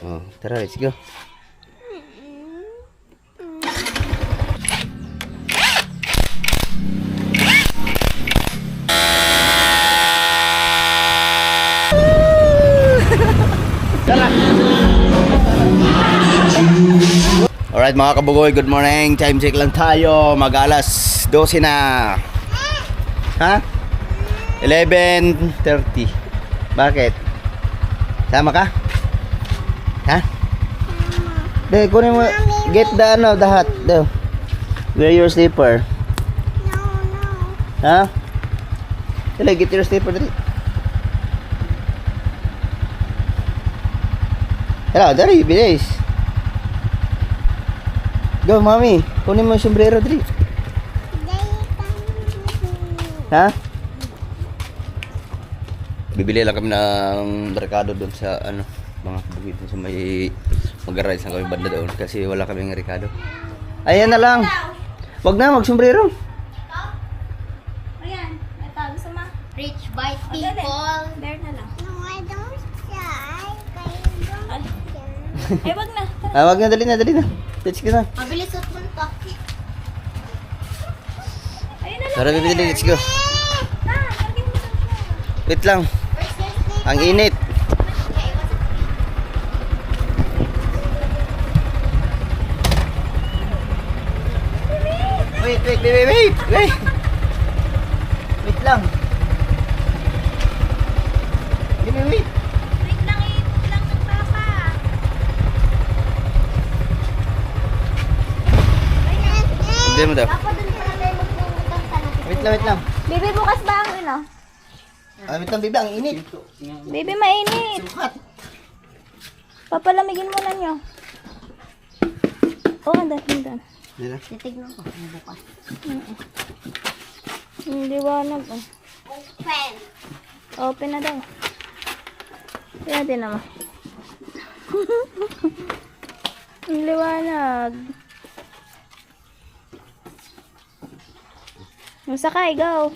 Oh, tara, let's go. Alright mga kabugoy, good morning. Time check lang tayo. Mag-alas 12 na. Ha? 11:30. Bakit? Sama ka? Ha? De, kunin mo. Get the ano, the hat. De. Wear your slipper. Ha? Dali, get your slipper dali. Hello, dali, bilis. Go, mami. Kunin mo yung sombrero dali. Ha? Bibili lang kami ng rekado doon sa ano, mga bukid sa may mag-ride sa kami banda doon kasi wala kaming rekado. Ayan na lang. Wag na, mag-sombrero. Ayan, ito, gusto mo? Rich white people. There na lang. No, I don't shy. Ay, wag na. Ah, wag na, dali na, dali na. Let's go na. Mabilis at punta. Ayun na lang. Tara, bibili, let's go. Lagyan mo lang siya. Wait lang. Ang init. Wait. Wait lang. Wait. Wait lang, ipot lang ng papa. Hindi mo daw. Papa, dun pala tayo magpunta. Wait lang. Baby, bukas ba ang ino? Ah, wait lang, bibi, ang init. Baby, mainit. Sukat. Papalamigin mo na niyo. Oh, ang dahil. Titignan ko kung bukas. Hindi wanag. Oh. Open. Open na daw. Kaya din naman. Ang liwanag. Masakay, go.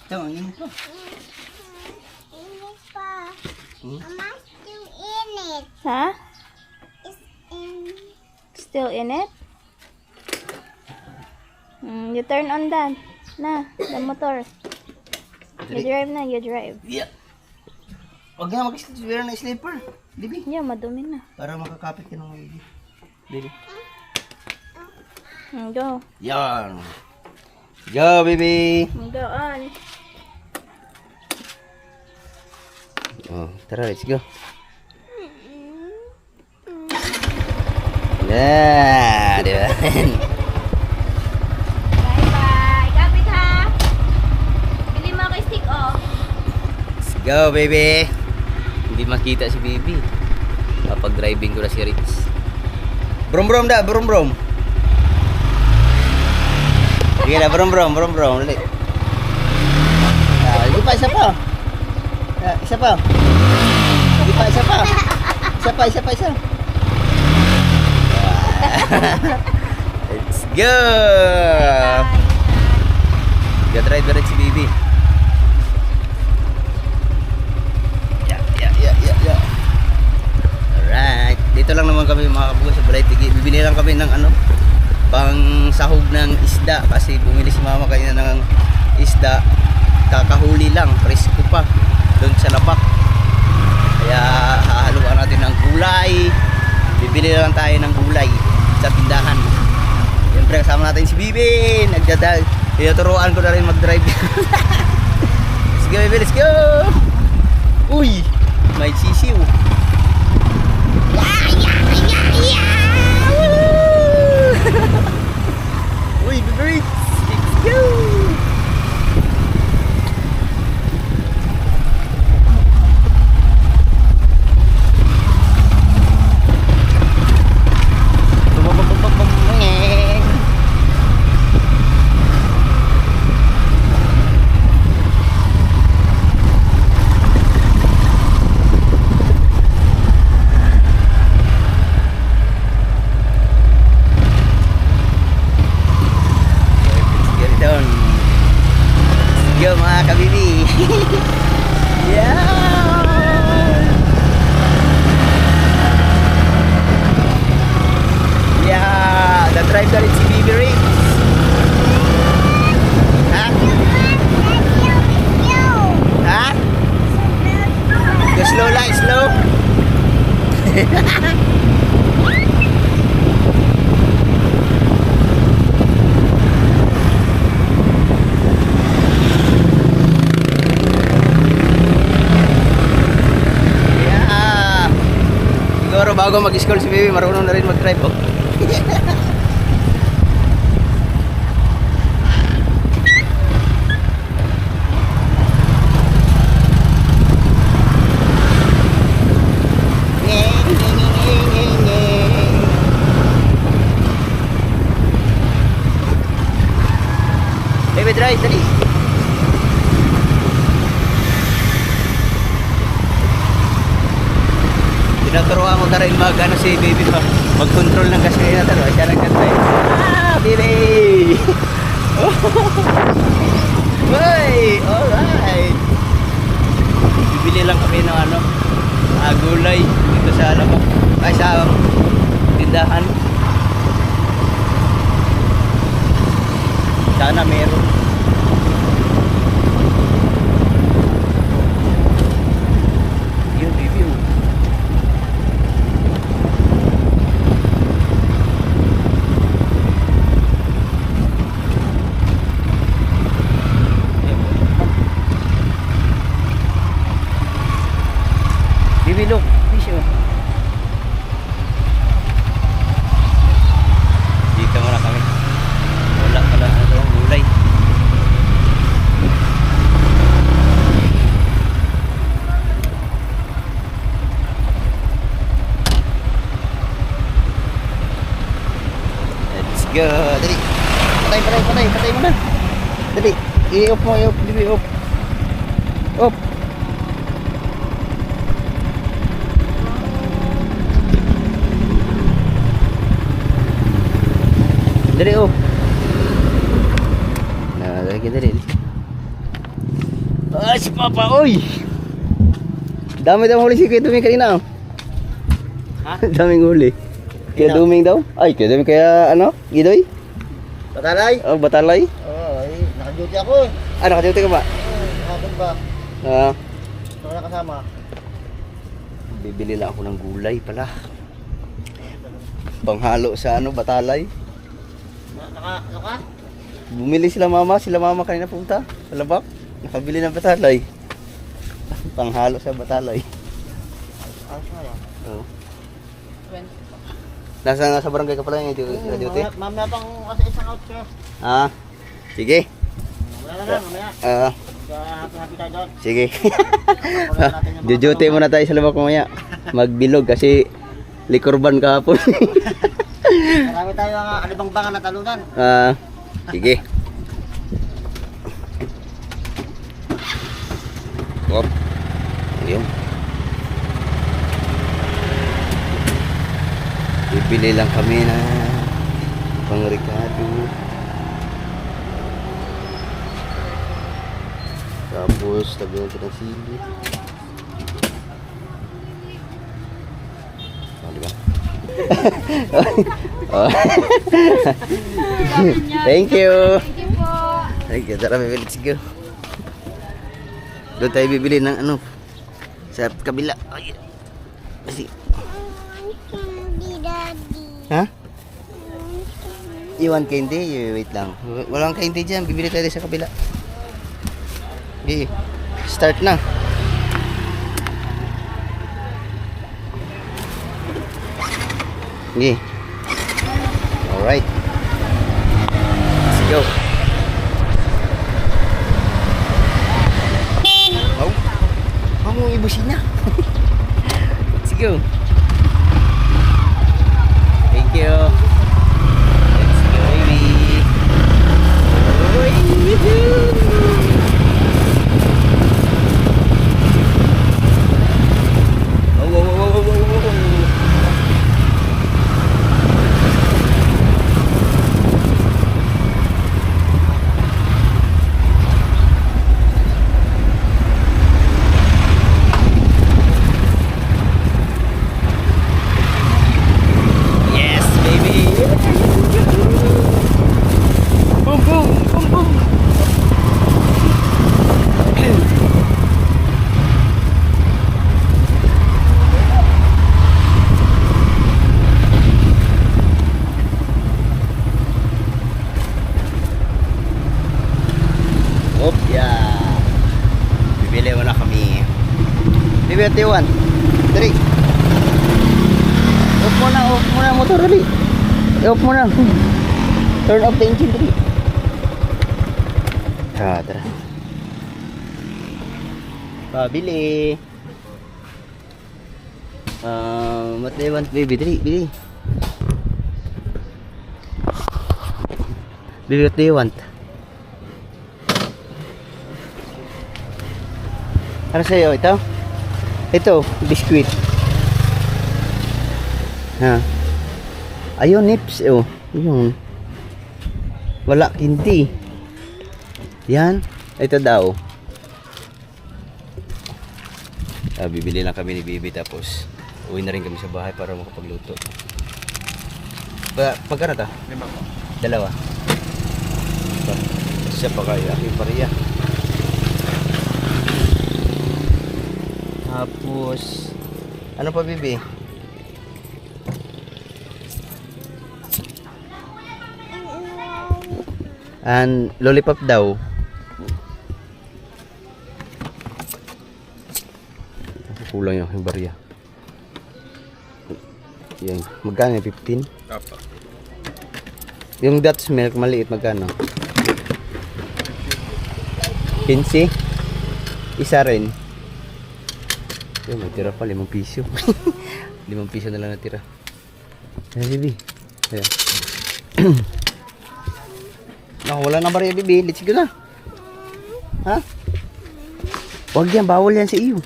Ito, ang init ko. Init pa. Mama, still in it. Ha? It's in. Still in it? You turn on that. Na, the motor. You drive na, you drive. Yeah. Wag na mag-wear na slipper. Bibi. Yeah, madumi na. Para makakapit ka ng bibi. Bibi. Go. Yan. Go, baby. Go on. Oh, tara, let's go. Yeah, di ba? Bye-bye. Kapit ha. Bili mo ako stick, oh. Let's go, baby. Hindi makita si baby. Kapag driving ko na si Rich. Brom da, brom. Sige na, brom. Ulit. Ah, isa pa. Ah, isa pa. Isa. Let's go. Get right direct si baby. Yeah. Alright. Dito lang naman kami mga kabugas sa Balay Tigi. Bibili lang kami ng ano, pang sahog ng isda kasi bumili si mama kanina ng isda. Kakahuli lang, presko pa doon sa labak. Kaya hahaluan natin ng gulay. Bibili lang tayo ng gulay sa tindahan. Siyempre kasama natin si Bibi. Tinuturuan ko na rin mag-drive. Let's go, baby, let's go. Uy, may sisiw. Uy, baby, let's go. slow. Yeah. Siguro bago mag-school si baby, marunong na rin mag-drive. Oh. Baby, drive, dali. Tinuturuan ko na rin ano si baby mag-control ng gasolina. Siya nag-drive. Ah, baby! Hey, alright. Bibili lang kami ng gulay dito sa sa tindahan. Sana meron. Yun, review. Bibi, look. Fish, oh. Dito muna kami. Wala pala ang gulay. Let's go. Dali. Patay mo na. Dali. I-off mo, i-off. Off. Dali, off. Dali. Ah, si Papa, oy! Dami daw huli si Kuya Duming kanina. Ha? Daming huli. Kuya Duming daw? Ay, Kuya Duming kaya Gidoy? Batalay? Oh, Batalay? Oo, naka-duty ako eh. Ah, nakaduty ka ba? Oo, hapon ba? Ito ka nakasama. Bibili lang ako ng gulay pala. Panghalo sa Batalay. Ano ka? Bumili sila mama kanina punta sa Labak. Nakabili ng Batalay. Panghalo sa Batalay. Ayos nga yan. Oo. Nasa barangay ka pala yung duty? Mamaya pang kasi isang out sir. Ah, sige. Wala na lang, mamaya. Happy tayo doon. Sige. Duty muna tayo sa Labak mamaya. Magbilog kasi likorban kahapon. Marami tayo ang alibang-bangan na talunan. Sige. Op. Ayun. Bibili lang kami na pang-ricado. Tapos, tabi natin ng sili. Diba? Oh. Thank you. Thank you. Tara, bibili. Let's go. Doon tayo bibili ng sa kabila. Ay. Kasi. Candy, Daddy. Ha? Iwan candy? Wait lang. Walang candy dyan. Bibili tayo sa kabila. Okay. Start na. Okay. Alright. Let's go. Oh. Mong ibusin na. Let's go. Thank you. Let's go, baby. Yes, baby. Boom, boom, boom, boom. what do you want? Dali. Off mo na ang motor, dali. Off mo na. Turn off the engine, dali. Tara. Pabili. What do you want, baby? Dali, bili. Baby, what do you want? Ano sa'yo? Ito? Ito, biskuit. Ha? Ayun, nips. Oh, yun. Wala, hindi. Yan. Ito daw. Bibili lang kami ni Bibi tapos uwi na rin kami sa bahay para makapagluto. Pagkano ta? 5 po. 2. Isa pa kayo. Aking pariya. Tapos, ano pa, Bibi? And lollipop daw. Kulang yung barya. Yan. Magkano yung 15? Apa. Yung Dutch milk maliit, magkano? 15? Isa rin. Yung may tira pa, 5 piso. 5 piso na lang natira. Ayan, Bibi. Ayan. Naku, wala na barya, Bibi. Let's go na. Ha? Huwag yan, bawal yan sa iyo.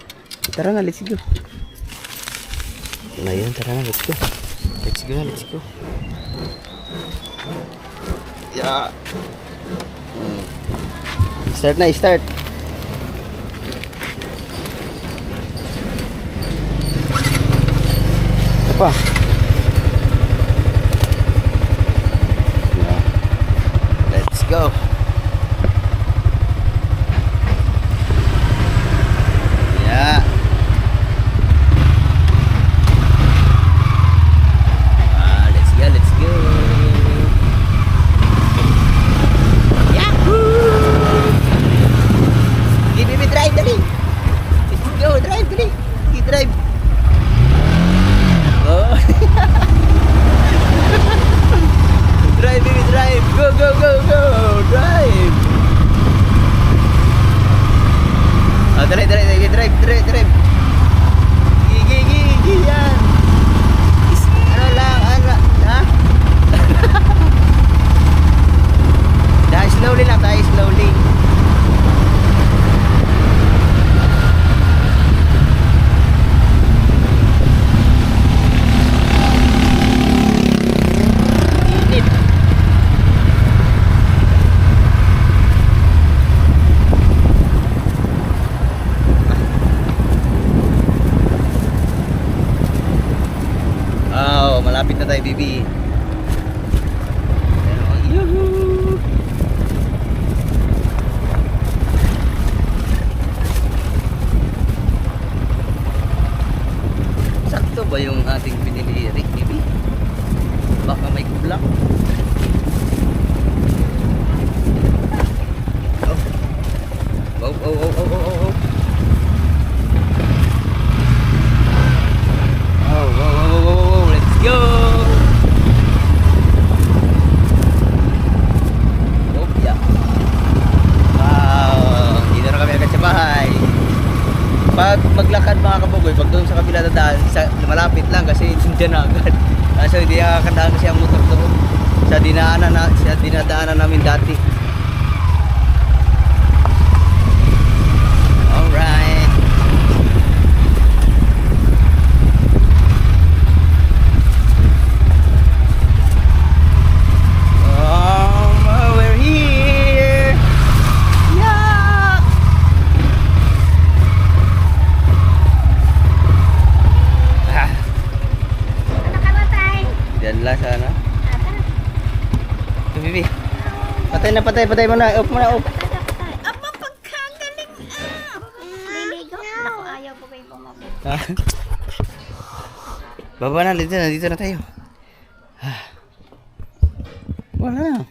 Tara nga, let's go. Ngayon, tara na, let's go. Let's go na, let's go. Yeah. Start na, start. Apa? Yeah. Let's go. Yeah. Let's go, let's go. Yahoo! Give me drive, dali. Let's go, drive, dali. Drive. Oh. Drive, baby, drive. Go, go, go, go. Drive. Oh, drive. Gigi, yan. Ano lang, ha? Dahil slowly lang, slowly. Malapit na tayo, Bibi. Yuhuu! Sakto ba yung ating pinili, Rick, Bibi? Baka may kulang. Oh. Let's go! Oh, yeah. Wow! Dito na kami agad sa bahay. Pag maglakad mga kabugoy, pag doon sa kabila dadaan, malapit lang kasi dyan na agad. Kaso hindi nakakandaan kasi ang motor doon sa dinadaanan namin dati. Alright. We're here. Yeah. Ano ka ba tayo? Diyan lang sana. Ito, Bibi. Patay mo na. Off mo na, off. Aba, pagkagaling. Liligo. Naku, ayaw ko kayo bumabot. Baba na, dito na tayo. Wala na.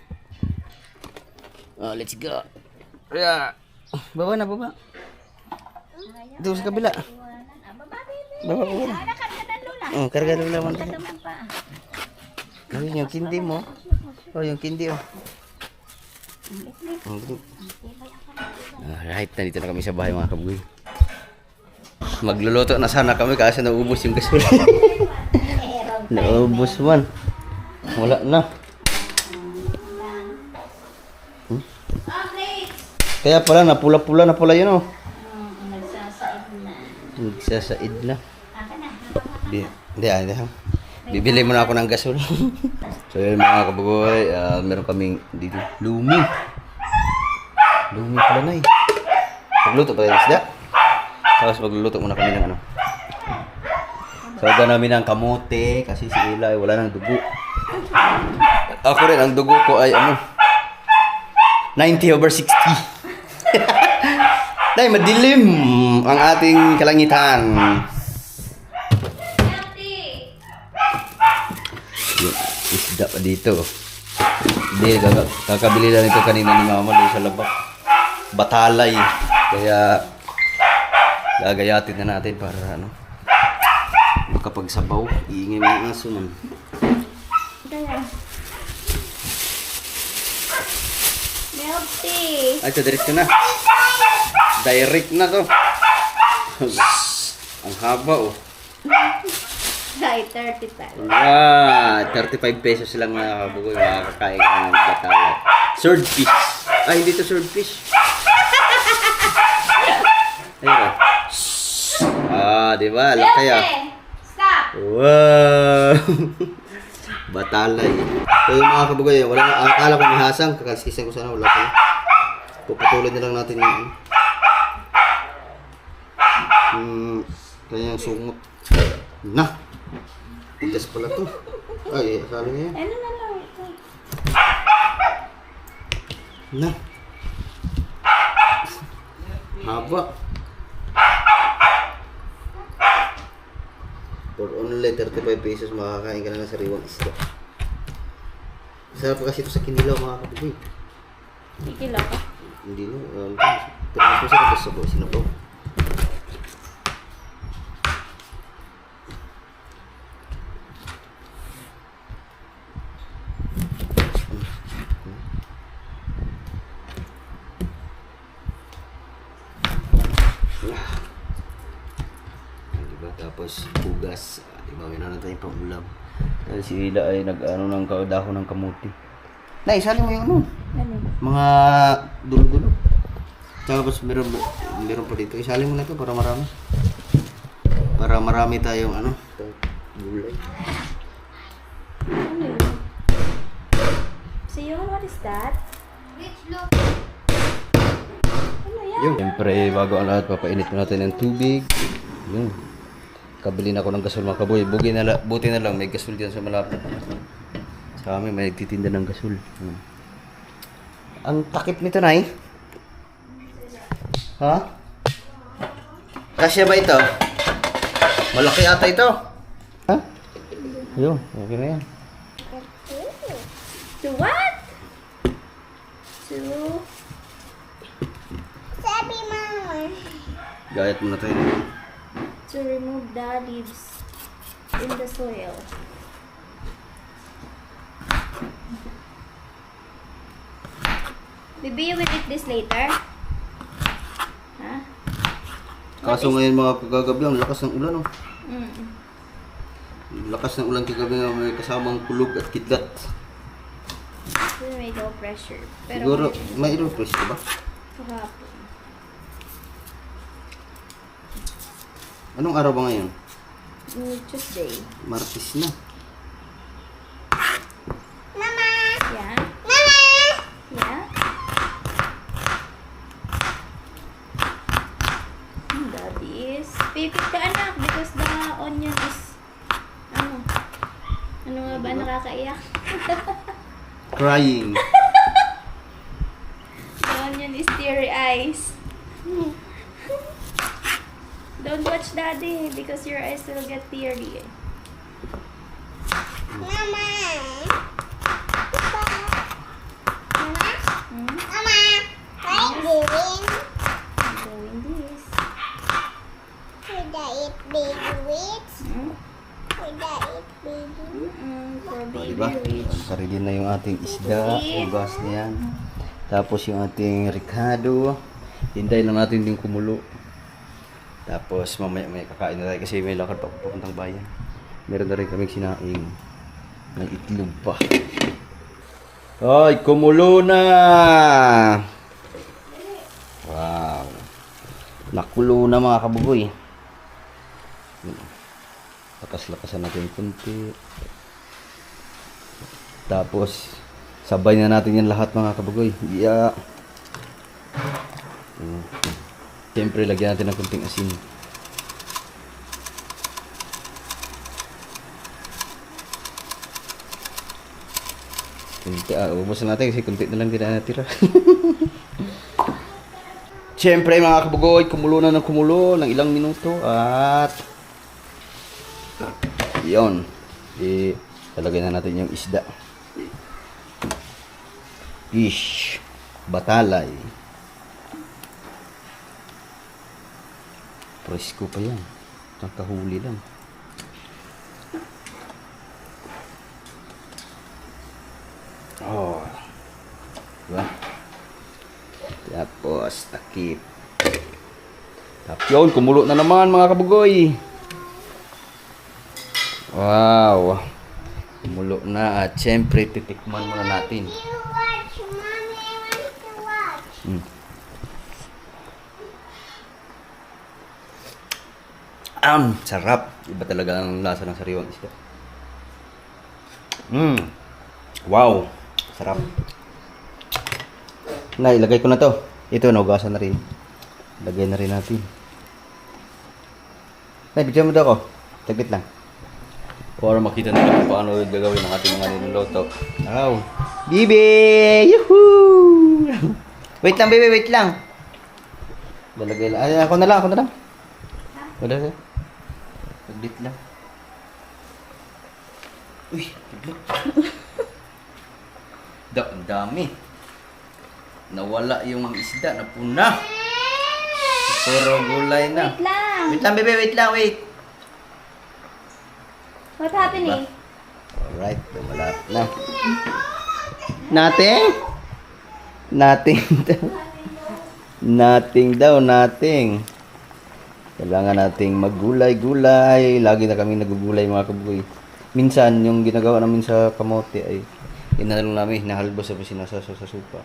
Oh, let's go. Yeah. Baba na, baba. Dito sa kabila. Baba ko na. Nakargadan lula. Oh, karga lang naman. Naman pa. Ayun, yung kindi mo. Oh, yung kindi, oh. Alright, nandito na kami sa bahay mga kabugoy. Magluluto na sana kami kasi naubos yung gasol. Naubos man. Wala na. Kaya pala, napula-pula na pala yun, oh. Nagsasaid na. Hindi. Bibili muna ako ng gasol. So yun mga kabugoy, meron kaming dito. Lumi pala na eh. Magluto pa yung isda. Tapos magluluto muna kami ng ano. Sawagan namin ng kamote kasi si Ila ay wala ng dugo. Ako rin, ang dugo ko ay ano, 90/60. Dahil madilim ang ating kalangitan. Yung isda pa dito. Hindi, kakabili lang ito kanina ni mama doon sa labak. Batalay. Kaya gagayatin na natin para ano, makapagsabaw. Iingay mo yung aso man. Milk tea. Ay, ito, diretso na. Direct na to. Ang haba, oh. Ay, 35. 35 pesos lang mga kabugoy. Makakakain ka ng batalay. Sword fish. Ay, hindi to sword fish. Ayun. Di ba? Laki ah. Stop! Wow! Batalay. So yung mga kabugoy, akala ko may hasang. Kakalsisan ko sana. Wala pa. Puputulin na lang natin yung kanyang sungot. Na! Tigas pala to. Ay, akala niya. Ano na lang ito? Na. Haba. For only 35 pesos makakain ka na ng sariwang isda. Sarap kasi ito sa kinilaw mga kabugoy. Kikilo ka? Hindi na. Pero mas masarap sa sinabaw. Diba? Tapos hugas. Diba? Mayroon na tayong pang-ulam. Dahil si Ila ay nag-ano ng dahon ng kamuti. Nay, isali mo yung ano? Ano? Mga dulo-dulo. Tapos meron pa dito. Isali mo na ito para marami. Para marami tayong ano, gulay. Ano yun? So yun, what is that? Ano yan? Yun. Siyempre, bago ang lahat, papainit natin ng tubig. Yun. Kabili na ako ng gasol mga kaboy. Buti na lang, may gasol dyan sa malapit. Sa amin, may nagtitinda ng gasol. Ang takip nito, Nay. Ha? Kasya ba ito? Malaki ata ito. Ha? Yun, okay na yan. To what? To... Sabi mama. Gayat muna tayo. To remove the leaves in the soil. Baby, you will eat this later? Ha? Kaso ngayon mga kagagabi, ang lakas ng ulan. Oh. Mm. Lakas ng ulan kagabi nga may kasamang kulog at kidlat. So, may low pressure. Pero Siguro, may ilupress ka ba? kahapon. Anong araw ba ngayon? Tuesday. Martes na. Mama. Yeah? Mama. Yeah? That is... Pipit ka anak because the onion is... Ano? Ano nga ba nakakaiyak? Crying. The onion is teary eyes. Don't watch daddy because your eyes will get teary. Mama. Hmm? Mama. What are you doing? I'm doing this. To the eat baby wheat? Hmm? Would I eat baby? For O, baby diba? rich. Ready na yung ating isda. Hugas na yan. Tapos yung ating ricado. Hintayin lang natin din kumulo. Tapos mamaya may kakain na tayo kasi may lakad pa papuntang bayan. Meron na rin kaming sinaing ng itlog pa. Ay, kumulo na! Wow! Nakulo na mga kabugoy. Lakas-lakasan natin kunti. Tapos, sabay na natin yan lahat mga kabugoy. Yeah. Siyempre, lagyan natin ng kunting asin. Kunti, ubos na natin kasi kunti na lang din na natira. Siyempre mga kabugoy, kumulo na ng kumulo ng ilang minuto at yun. Talagay na natin yung isda. Fish. Batalay. Presko pa yan. Nakahuli lang. Oh. Diba? Tapos, takip. Tapos yun, kumulo na naman mga kabugoy. Wow. Kumulo na at syempre titikman muna natin. You watch, mommy. I want to watch. Sarap. Iba talaga ang lasa ng sariwang isda. Wow. Sarap. Na, ilagay ko na to. Ito, naugasan na rin. Lagay na rin natin. Nay, bigyan mo daw ako. Taglit lang. Para makita nila kung paano gagawin ang ating mga niluluto. Wow. Bibi! Yuhuu! Wait lang, baby. Wait lang. Lalagay lang. Ay, ako na lang. Wala siya. Taglit lang. Uy, taglit. Ang dami. Nawala yung isda, napuna. Puro gulay na. Wait lang. Wait lang, bebe, wait lang, wait. What happening? Alright, wala na. Nothing? Nothing daw. Nothing daw, nothing. Kailangan nating maggulay-gulay. Lagi na kami nagugulay mga kabugoy. Minsan, yung ginagawa namin sa kamote ay inalong namin, hinahalbos sa sinasaso sa supa.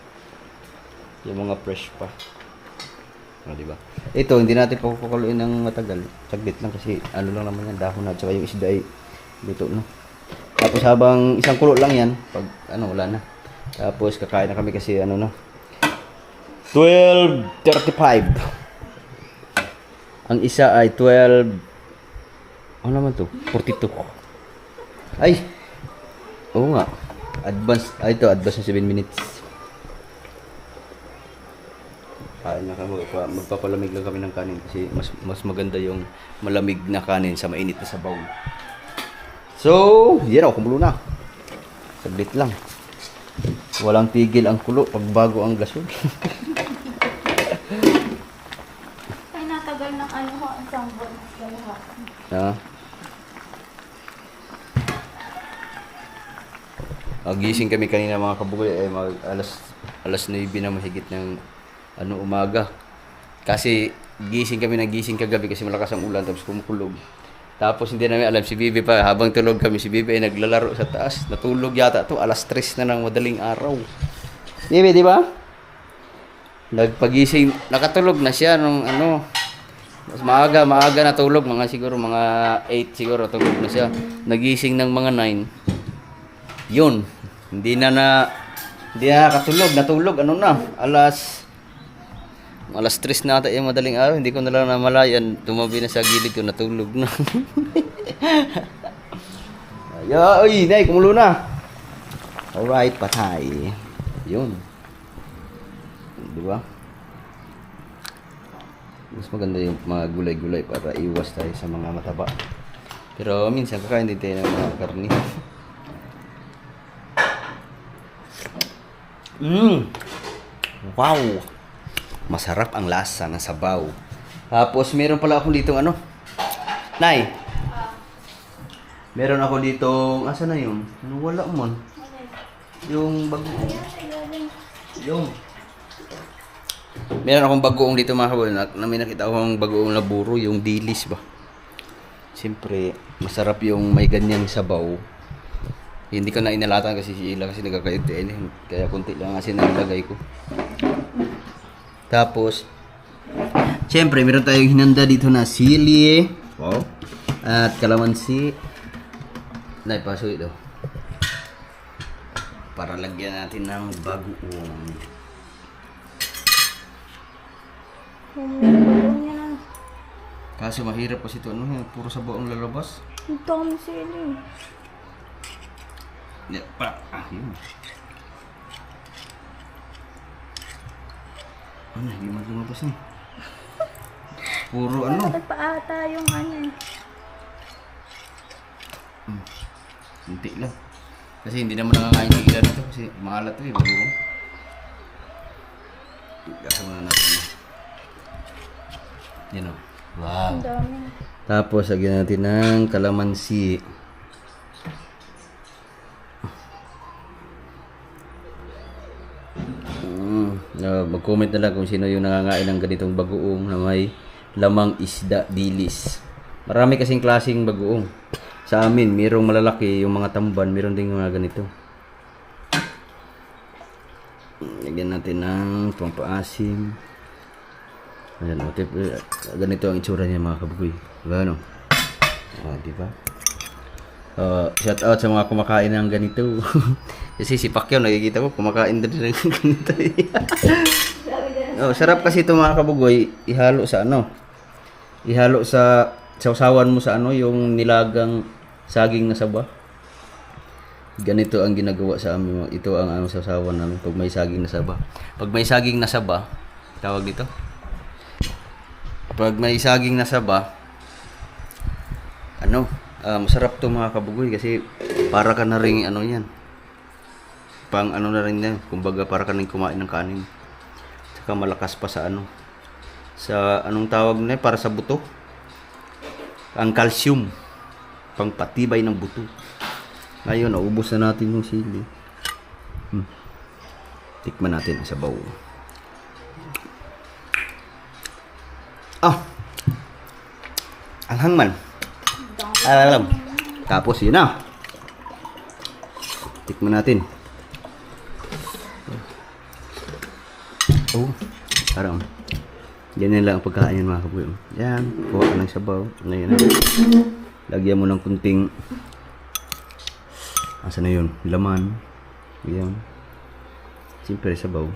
Yung mga fresh pa. O, diba? Ito, hindi natin pakukuluin ng matagal. Saglit lang kasi ano lang naman yan, dahon na. Tsaka yung isda ay luto na. Tapos habang isang kulo lang yan, pag ano, wala na. Tapos kakain na kami kasi ano na. 12:35. Ang isa ay 12. Ano naman to? 42. Ay! Oo nga. Advance. Ito, advance na 7 minutes. Kain na kami. Magpapalamig lang kami ng kanin kasi mas maganda yung malamig na kanin sa mainit na sabaw. So, yan o. Kumulo na. Saglit lang. Walang tigil ang kulo pag bago ang gasol. Ay, natagal ng ano ho, ang sambon. Ha? Gising kami kanina mga kabugoy alas 9 na mahigit ng umaga. Kasi gising kami kagabi kasi malakas ang ulan tapos kumukulog. Tapos hindi namin alam si Bibi pa habang tulog kami si Bibi ay naglalaro sa taas. Natulog yata to alas 3 na ng madaling araw. Bibi, di ba? Nagpagising, nakatulog na siya nung mas maaga natulog mga 8 siguro tulog na siya. Nagising ng mga 9. Yun, hindi na natulog, alas 3 na ata yung madaling araw, hindi ko na lang namalayan, tumabi na sa gilid ko, natulog na. Ay, nay, kumulo na. Alright, patay. Yun. Diba? Mas maganda yung mga gulay-gulay para iwas tayo sa mga mataba. Pero minsan kakain din tayo ng mga karni. Wow! Masarap ang lasa ng sabaw. Tapos meron pala akong ditong Nay. Meron ako dito, asa na yun? Ano, wala mo. Yung bagoong. Yung. Meron akong bagoong dito mga kabol. May nakita akong bagoong na buro, yung dilis ba? Siyempre, masarap yung may ganyang sabaw. Hindi ko na inalatan kasi si Ila kasi nagkakayot eh. Kaya kunti lang kasi nilagay ko. Tapos, siyempre, meron tayong hinanda dito na sili. Wow. At kalamansi. Naipaso ito. Para lagyan natin ng bagoong. Kaso mahirap kasi ito. Ano, puro sabaw ang lalabas. Ang dami sili. Yun. Ano, hindi man lumabas eh. Puro ano. Pa ata yung ano. Hindi lang. Kasi hindi naman nakakain ng ilan ito kasi maalat ito eh, bago. Gasa muna natin. Yan o. Wow. Ang dami. Tapos, lagyan natin ng kalamansi. Mag-comment na lang kung sino yung nangangain ng ganitong bagoong na may lamang isda dilis. Marami kasing klaseng bagoong. Sa amin, mayroong malalaki, yung mga tamban, mayroon din mga ganito. Lagyan natin ng pampaasim. Ayan, ganito ang itsura niya mga kabugoy. Diba, ano? Diba? Shout out sa mga kumakain ng ganito. Kasi si Pacquiao, nakikita ko, kumakain din ng ganito. Sarap kasi ito mga kabugoy, ihalo sa ano? Ihalo sa sausawan mo sa ano, yung nilagang saging na saba. Ganito ang ginagawa sa amin. Ito ang sausawan namin pag may saging na saba. Pag may saging na saba, tawag dito. Pag may saging na saba, masarap to mga kabugoy kasi para ka na rin ano yan. Pang ano na rin yan. Kumbaga para ka na kumain ng kanin. Saka malakas pa sa ano. Sa anong tawag na para sa buto. Ang calcium, pangpatibay ng buto. Ngayon, naubos na natin yung sili. Tikman natin ang sabaw. Ang hangman. Alam. Tapos yun na. Tikman natin. Parang ganyan lang ang pagkain yan mga kabuyo. Yan, kuha ka ng sabaw. Ngayon, lagyan mo ng kunting asa na yun? Laman. Yan. Siyempre sabaw.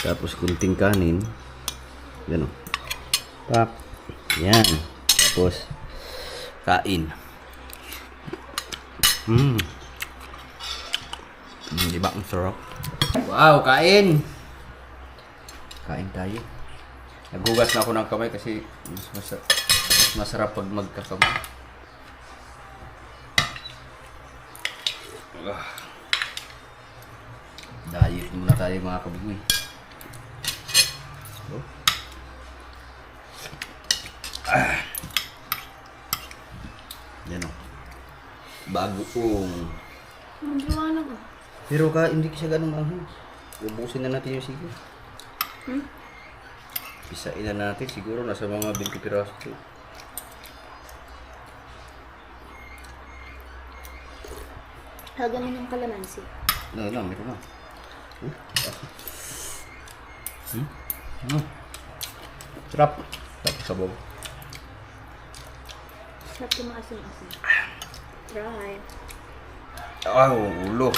Tapos kunting kanin. Yan o. Pak. Yan. Tapos kain. Diba ang sarap? Wow, kain! Kain tayo. Naghugas na ako ng kamay kasi mas masarap pag magkakamay. Diet muna tayo mga kabugoy. Yan o. Bagoong. Ang liwanag ko. Pero hindi siya ganun mahal. Ubusin na natin yung sige. Isain na natin, siguro nasa mga 20 piraso. Hagamin yung kalamansi. Meron na. Sarap. Tapos sabaw. Sarap yung maasim-asim. Try. Ulo.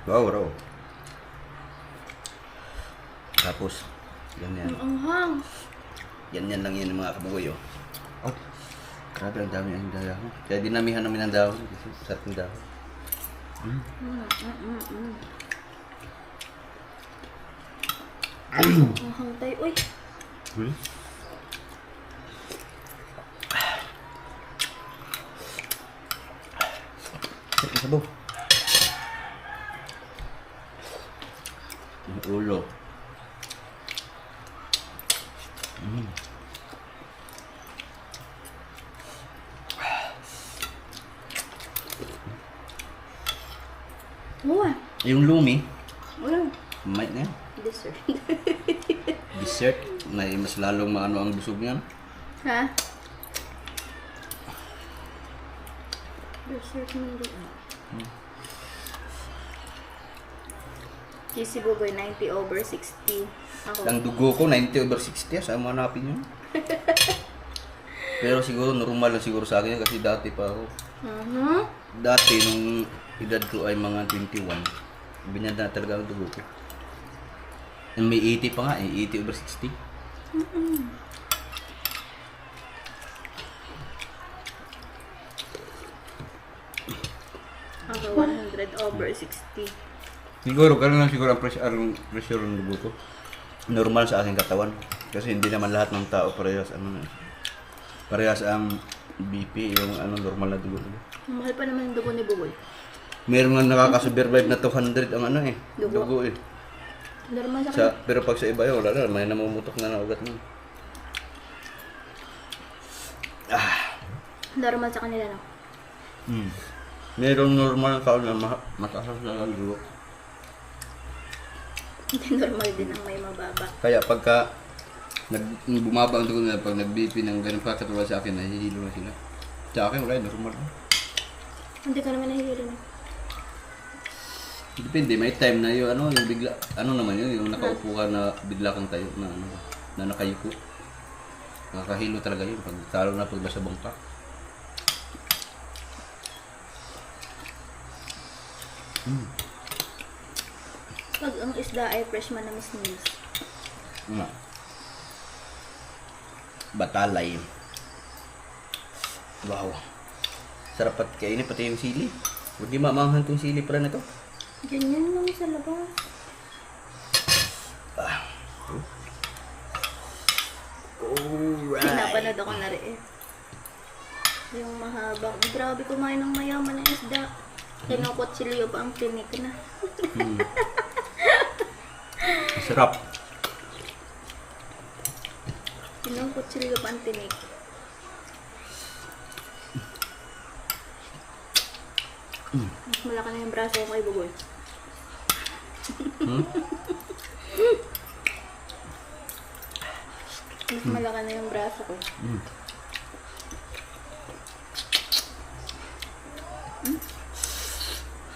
Wow, raw. Tapos, ganyan. Ang anghang. Ganyan lang yan mga kabugoy. Grabe, ang dami ang dahon. Kaya dinamihan namin ang dahon. Kasi sarap ng dahon. Anghang tayo. Uy! Sabaw. Ang ulo. Uwa. Yung lumi, Uwa. might na yan. Dessert. Dessert, na mas lalong maano ang busog niyan. Ha? Dessert mo doon. Si Buboy, 90/60. Ako. Ang dugo ko, 90/60. Saan mo hanapin yun? Pero siguro, normal lang siguro sa akin yan kasi dati pa ako. Dati, nung edad ko ay mga 21, binyad na talaga ang dugo ko. And may 80 pa nga eh, 80/60. Ako, 100/60. Siguro, ganun lang siguro ang pressure ng dugo ko. Normal sa aking katawan. Kasi hindi naman lahat ng tao parehas parehas ang BP, yung normal na dugo. Mahal pa naman yung dugo ni Buboy. Meron nga nakaka-survive na 200 ang dugo eh. Normal sa Pero pag sa iba yun, wala na, may namumutok na ugat mo. Normal sa kanila, no? Meron normal tao na mataas na ang dugo. Hindi normal din ang may mababa. Kaya pagka bumaba ang dugo nila, pag nag-BP ng ganun pa katulad sa akin, nahihilo na sila. Sa akin, wala, normal. Hindi ka naman nahihilo, no? Depende, may time na yun, yung bigla, naman yun, yung nakaupo ka na bigla kang tayo, na nakayuko. Nakakahilo talaga yun, lalo na pag nasa bangka. Pag ang isda ay fresh manamis-namis. Batalay. Wow. Sarap at kainin, pati yung sili. Huwag di mamanghan tong sili para na to. Ganyan lang sa labas. Alright. Pinapanood ako na rin. Yung mahabang. Grabe kumain ng mayaman ng isda. Kinukutsilyo pa ang tinik na. Sarap. Kinukutsilyo pa ang tinik. Mas malaki na yung braso ko kay Buboy. Mas malaki na yung braso ko.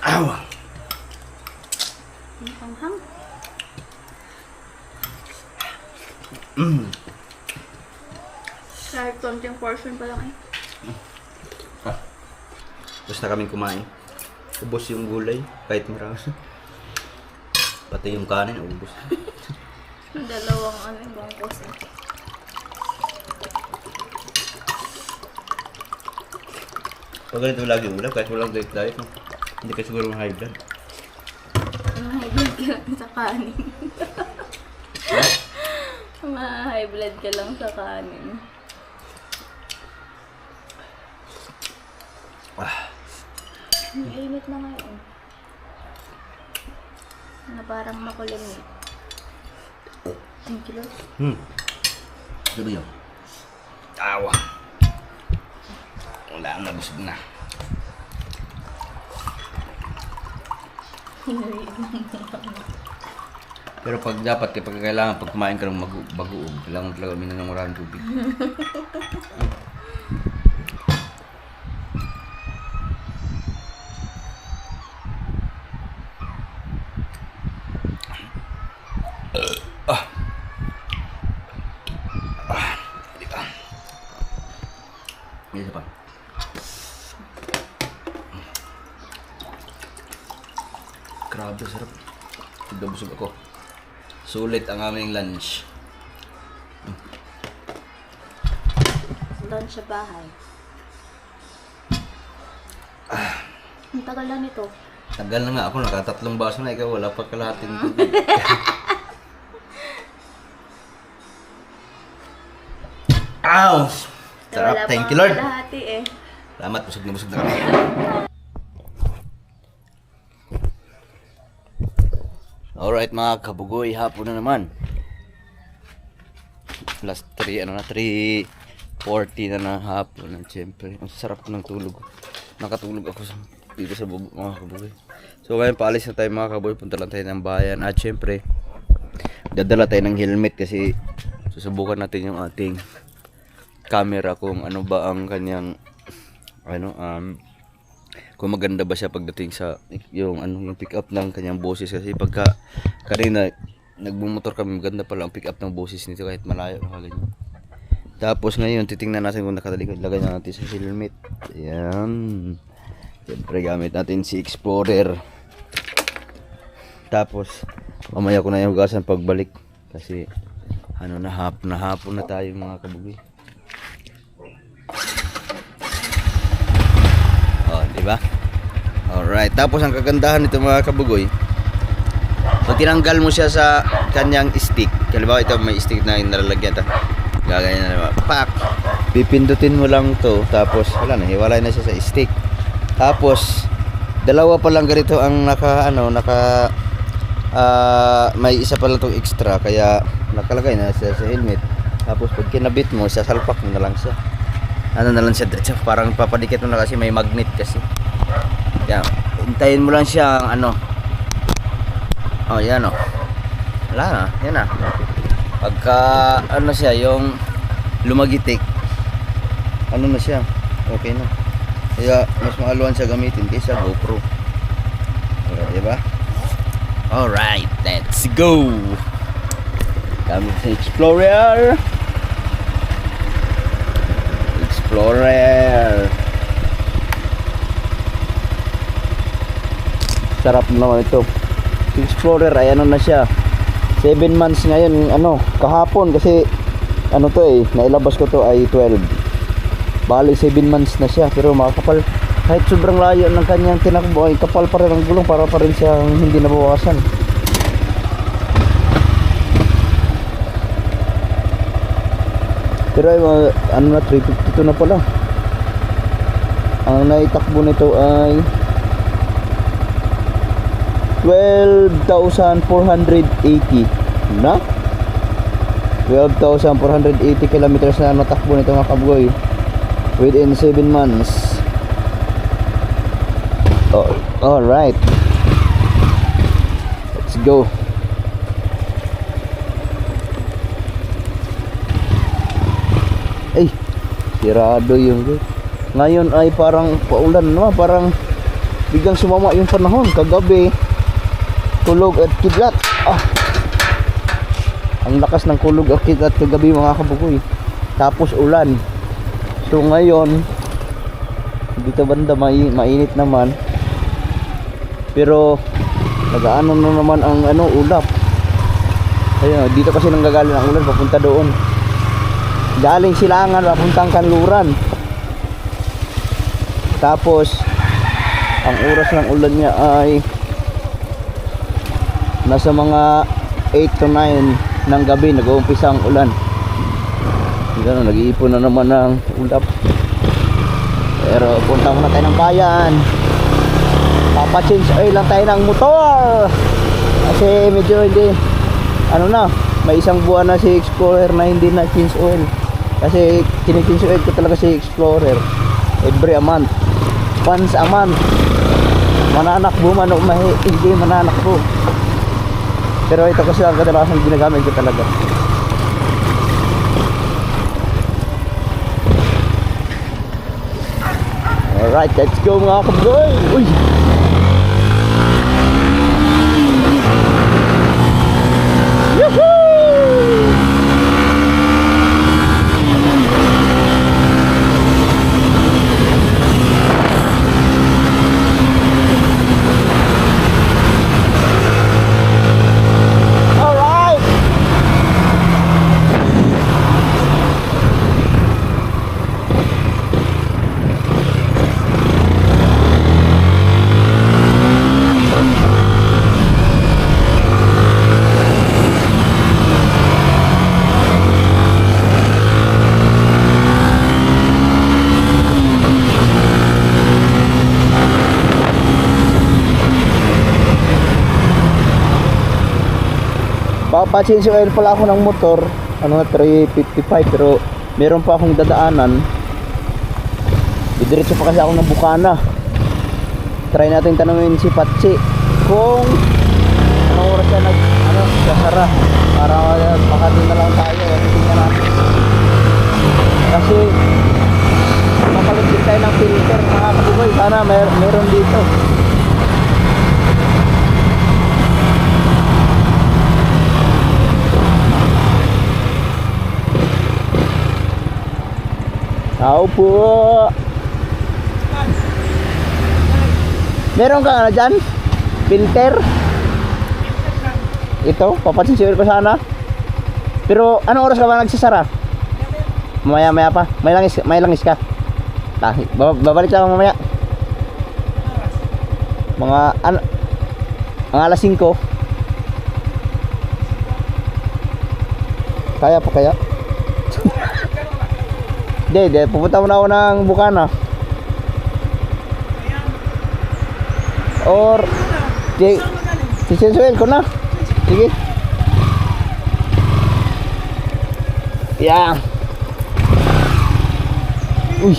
Awa. Ang hanghang. Kahit konting portion pa lang eh. Basta kaming kumain. Ubos yung gulay, kahit marami. Pati yung kanin, ubos. Dalawang bangkos eh. Pag ganito lagi ulam, kahit walang diet, no? Hindi ka siguro high blood. High blood ka lang sa kanin. Ma-high blood ka lang sa kanin. Ang init na ngayon. Na parang makulimit. Thank you, Lord. Sabi niyo. Awa. Wala, nabusog na. Pero pag dapat, kapag kailangan, pag kumain ka ng bagoong, kailangan talaga uminom ng maraming tubig. Isa pa. Grabe, sarap. Busog ako. Sulit ang aming lunch. Doon sa bahay. Ang tagal na nito. Tagal na nga ako, nakatatlong baso na, ikaw wala pa kalahating tubig. Ow! Sarap, thank you Lord. Kalahati eh. Salamat, busog na kami. Alright mga kabugoy, hapon na naman. Plus 3:40 na hapon. Siyempre, ang sarap ng tulog. Nakatulog ako sa dito sa bubong mga kabugoy. So ngayon paalis na tayo mga kabugoy, punta lang tayo ng bayan at syempre dadala tayo ng helmet kasi susubukan natin yung ating camera kung ano ba ang kanyang kung maganda ba siya pagdating sa yung pick up ng kanyang boses kasi pagka kanina nagbumotor kami maganda pala ang pick up ng boses nito kahit malayo ganyan. Tapos ngayon titingnan natin kung nakatalikod, lagay na natin sa helmet. Ayan. Siyempre gamit natin si Explorer. Tapos mamaya ko na yung hugasan pagbalik kasi hapon na tayo mga kabugoy. Oh, di ba? Alright, tapos ang kagandahan nito mga kabugoy, pag tinanggal mo siya sa kanyang stick, halimbawa ito may stick na nalalagyan ta. Gagawin na naman. Pak! Pipindutin mo lang to, tapos wala na, hiwalay na siya sa stick. Tapos dalawa pa lang ganito ang may isa pa lang tong extra kaya nakalagay na siya sa helmet. Tapos pag kinabit mo, sasalpak mo na lang siya. Na lang siya diretso, parang papadikit mo na kasi may magnet kasi. Yan, hintayin mo lang siya oh yan oh. Wala na, yan na. Pagka siya yung lumagitik, na siya, okay na. Kaya mas maaluan siya gamitin kaysa GoPro. Diba? Alright, let's go. Gamit sa Explorer. Sarap naman ito. Explorer ay na siya. 7 months ngayon, kahapon kasi nailabas ko to ay 12. Bali 7 months na siya pero makakapal. Kahit sobrang layo ng kanyang tinakbo ay kapal pa rin ang gulong para pa rin siyang hindi nabawasan. Pero ay 352 na pala. Ang naitakbo nito ay 12,480 na 12,480 kilometers na natakbo nito mga kabugoy within 7 months. Alright, let's go. Ay, sirado yung ngayon ay parang paulan naman, parang biglang sumama yung panahon. Kagabi kulog at kidlat. Ang lakas ng kulog at kidlat kagabi mga kabugoy. Tapos ulan. So ngayon dito banda mainit naman. Pero nagaano na naman ang ulap. Ayun, dito kasi nanggagaling ang ulan papunta doon. Galing Silangan papuntang Kanluran. Tapos ang oras ng ulan niya ay nasa mga 8 to 9 ng gabi nag-uumpisa ang ulan. Gano'n, nag-iipon na naman ng ulap. Pero punta muna tayo ng bayan. Papa-change oil lang tayo ng motor. Kasi medyo hindi, may isang buwan na si Explorer na hindi na change oil. Kasi kini-change oil ko talaga si Explorer every a month. Once a month. Mananakbo man o hindi mananakbo. Pero ito kasi ang kadalasan ginagamit ko talaga. Alright, let's go mga kaboy. Uy! Yuhuu! Papachange oil pala ako ng motor, 355, pero meron pa akong dadaanan. Didiretso pa kasi ako ng Bukana. try natin tanungin si Patsi kung anong oras siya sasara para makadun na lang tayo. Tingnan natin. Kasi mapalit din tayo ng filter mga kabugoy. Sana meron dito. Tao po. Meron kang ano dyan? Filter? Ito, papansin ko sana. Pero anong oras ka ba nagsasara? Mamaya pa. May langis ka. Babalik lang mamaya. Mga alas 5. Kaya pa kaya? Hindi, pupunta muna ako ng Bukana. Or sisensuel ko na. Sige. Yeah. Uy.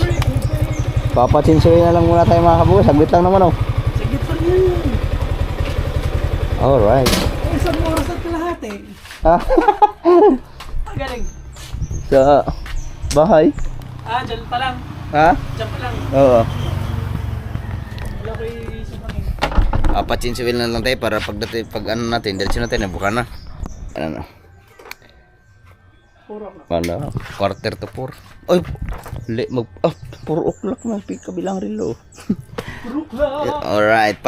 Papasinsuel na lang muna tayo mga kabukas. Saglit lang naman oh. Saglit lang yan. Alright. Isang oras at kalahati. Ah. Galing. Sa bahay. Dyan pa lang. Ha? Dyan pa lang. Oo. Wala ko sa pangin. Papasinsuel na lang tayo para pag ano natin, diretso natin na Bukana. Ano na? Puro na. Ano? 3:45. Ay, 4 o'clock na. Kabilang relo. Puro na. Alright,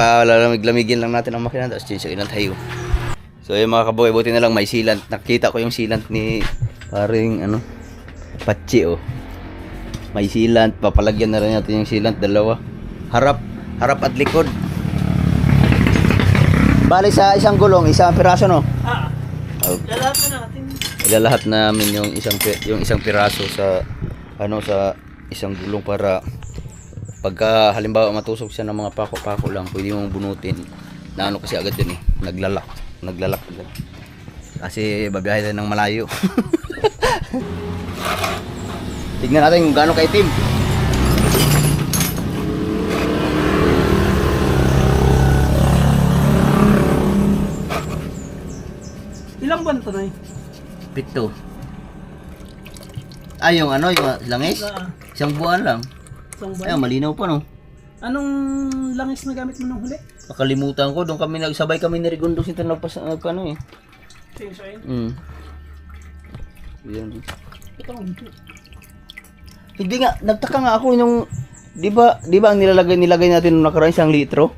lamigin lang natin ang makina. Tapos chinsuin na tayo. So yung mga kaboy, buti na lang may sealant. Nakita ko yung sealant ni paring Patsi oh. May sealant, papalagyan na rin natin yung sealant, dalawa. Harap at likod. Bali sa isang gulong, isang piraso no. Lahat na natin. Ilalahat namin yung isang piraso sa sa isang gulong para pagka halimbawa matusok siya ng mga pako-pako lang, pwede mong bunutin. Na kasi agad yun eh, naglalak agad. Kasi babiyahe tayo ng malayo. Tignan natin kung gaano kaitim. Ilang buwan to na eh? 7. Yung langis? Isang buwan lang. Isang buwan? Ayun, malinaw pa no. Anong langis na gamit mo nung huli? Nakalimutan ko, doon kami nagsabay kami ni Rigondo sinta nagpaano eh. Same. Yan. Ito ang ito. Hindi nga, nagtaka nga ako nung, di ba ang nilagay natin nung nakaraan 1 litro?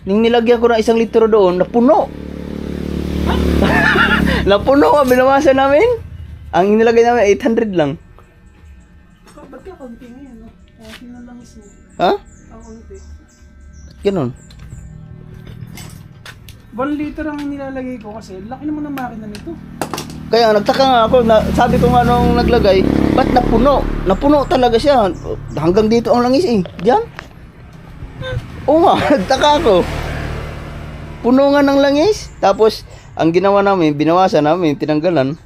Nung nilagyan ko ng 1 litro doon, napuno. Napuno nga, binawasan namin. Ang nilagay namin 800 lang. Ba't ka konti ngayon, no? Konti na langis mo. Ha? Ang konti. Ganun. 1 liter ang nilalagay ko kasi laki naman ng makina nito. Kaya nagtaka nga ako, sabi ko nga nung naglagay, ba't napuno? Napuno talaga siya. Hanggang dito ang langis eh. Diyan? Oo nga, nagtaka ako. Puno nga ng langis. Tapos, ang ginawa namin, binawasan namin, tinanggalan.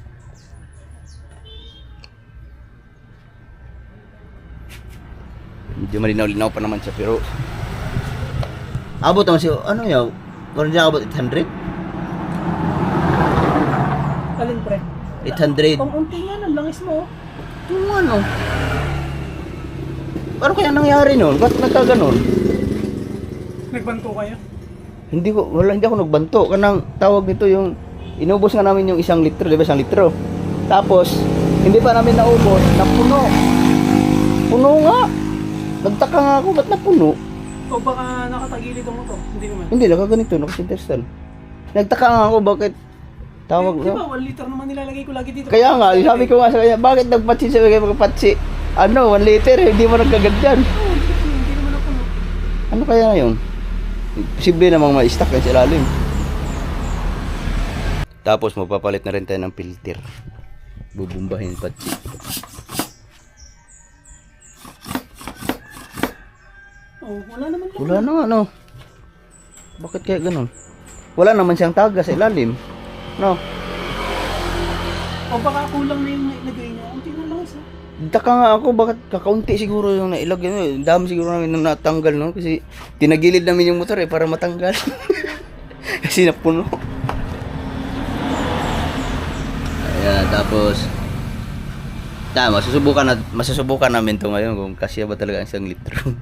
Medyo malinaw-linaw pa naman siya, pero abot naman siya, Meron niya abot 800? Alin pre? 800. Ang unti nga ng langis mo. Ano kaya nangyari nun? Ba't nagkaganon? Nagbanto kayo? Hindi ako nagbanto. Kanang tawag nito yung inubos nga namin yung 1 litro, di ba 1 litro? Tapos, hindi pa namin naubos, napuno. Puno nga. Nagtaka nga ako, ba't napuno? O baka nakatagilid ang motor? Hindi naman. Hindi, nakaganito, nakasinterstal. Nagtaka nga ako, bakit tawag Di ba 1 liter naman nilalagay ko lagi dito? Kaya nga, sabi ko nga sa kanya, bakit nagpatsi sa mga magpatsi? 1 liter, hindi mo nagkaganyan. Hindi naman ako. Ano kaya yun? Posible namang ma-stack yan sa ilalim. Tapos mapapalit na rin tayo ng filter. Bubumbahin patsi. Wala naman. Wala na Bakit kaya ganun? Wala naman siyang taga sa ilalim. No? O baka kulang na yung nailagay niya. Unti na lang isa. Taka nga ako, bakit kakaunti siguro yung nailagay. Dami siguro namin nang natanggal, no? Kasi tinagilid namin yung motor para matanggal. Kasi napuno. Ayan, tapos masusubukan namin to ngayon kung kasya ba talaga ang 1 litro.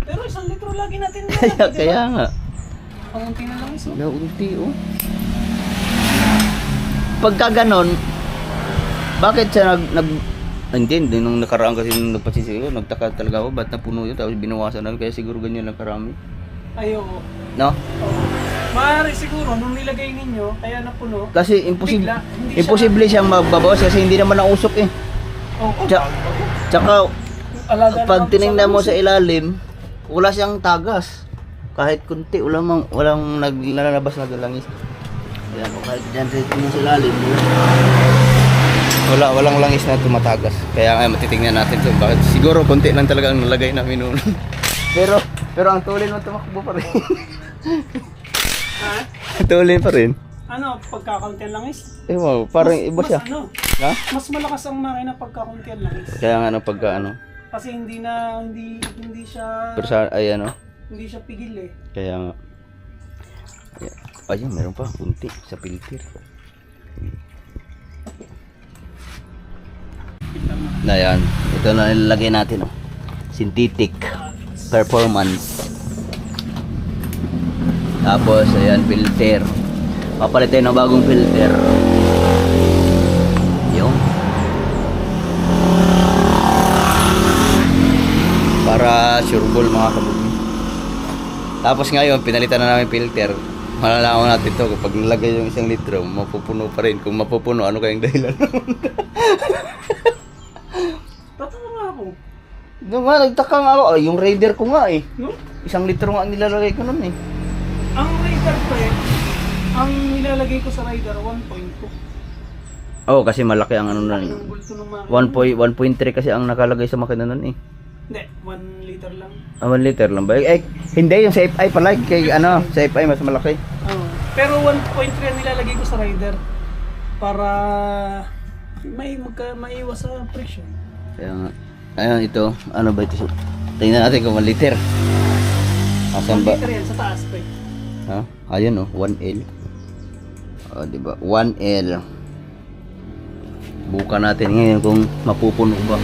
Pero 1 litro lagi natin kaya nga. Kaunti na lang iso. Naunti, oh. Pagka ganon, bakit siya hindi, nung nakaraan kasi nung nagpasisigaw, nagtaka talaga ako, ba't napuno yun, tapos binawasan namin, kaya siguro ganyan lang karami. Ayo. No? Maaari siguro, nung nilagay ninyo, kaya napuno. Kasi imposible siyang magbabawas kasi hindi naman nausok eh. Oo. Tsaka, Alaga pag naman tinignan mo langis. sa ilalim, wala siyang tagas. Kahit kunti, walang naglalabas na langis. Ayan, kahit dyan sa ilalim, walang langis na tumatagas. Kaya nga matitingnan natin to. Bakit? Siguro konti lang talaga ang nalagay namin noon. pero ang tulin mo tumakbo pa rin. Ha? Tulin pa rin. Ano, pagkakaunti ang langis? Wow, parang iba siya. Mas, ano, Ha? mas malakas ang makina pagkakaunti ang langis. Kaya nga pagka Kasi hindi siya hindi siya pigil eh. Kaya nga. Ayun, meron pa kunti sa filter. Na yan. Ito na nilalagay natin, oh. Synthetic performance. Tapos, ayan, filter. Papalit tayo ng bagong filter. Yung. Para sureball mga kabugi. Tapos ngayon, pinalitan na namin filter. Malalaman natin to kapag nilagay yung 1 litro, mapupuno pa rin. Kung mapupuno, ano kayang dahilan? Totoo nga ako. Doon nga, nagtaka nga ako. Yung Raider ko nga eh. No? 1 litro nga ang nilalagay ko nun eh. Ang rider ko eh, ang nilalagay ko sa rider 1.2. Oo, kasi malaki ang ano nun. Ang bulto ng makina. 1.3 kasi ang nakalagay sa makina nun eh. Hindi, 1 liter lang. 1 liter lang ba? Eh, hindi, yung sa FI pala. Kay sa FI mas malaki. Oo. Pero 1.3 ang nilalagay ko sa rider para maiwas sa friction. Kaya nga. Ayun, ito. Ano ba ito? Tingnan natin kung 1 liter. 1 Asan ba? liter yan sa taas pa eh. Ha? Ayun, oh. 1L. O, diba? 1L. Buka natin ngayon kung mapupuno ba.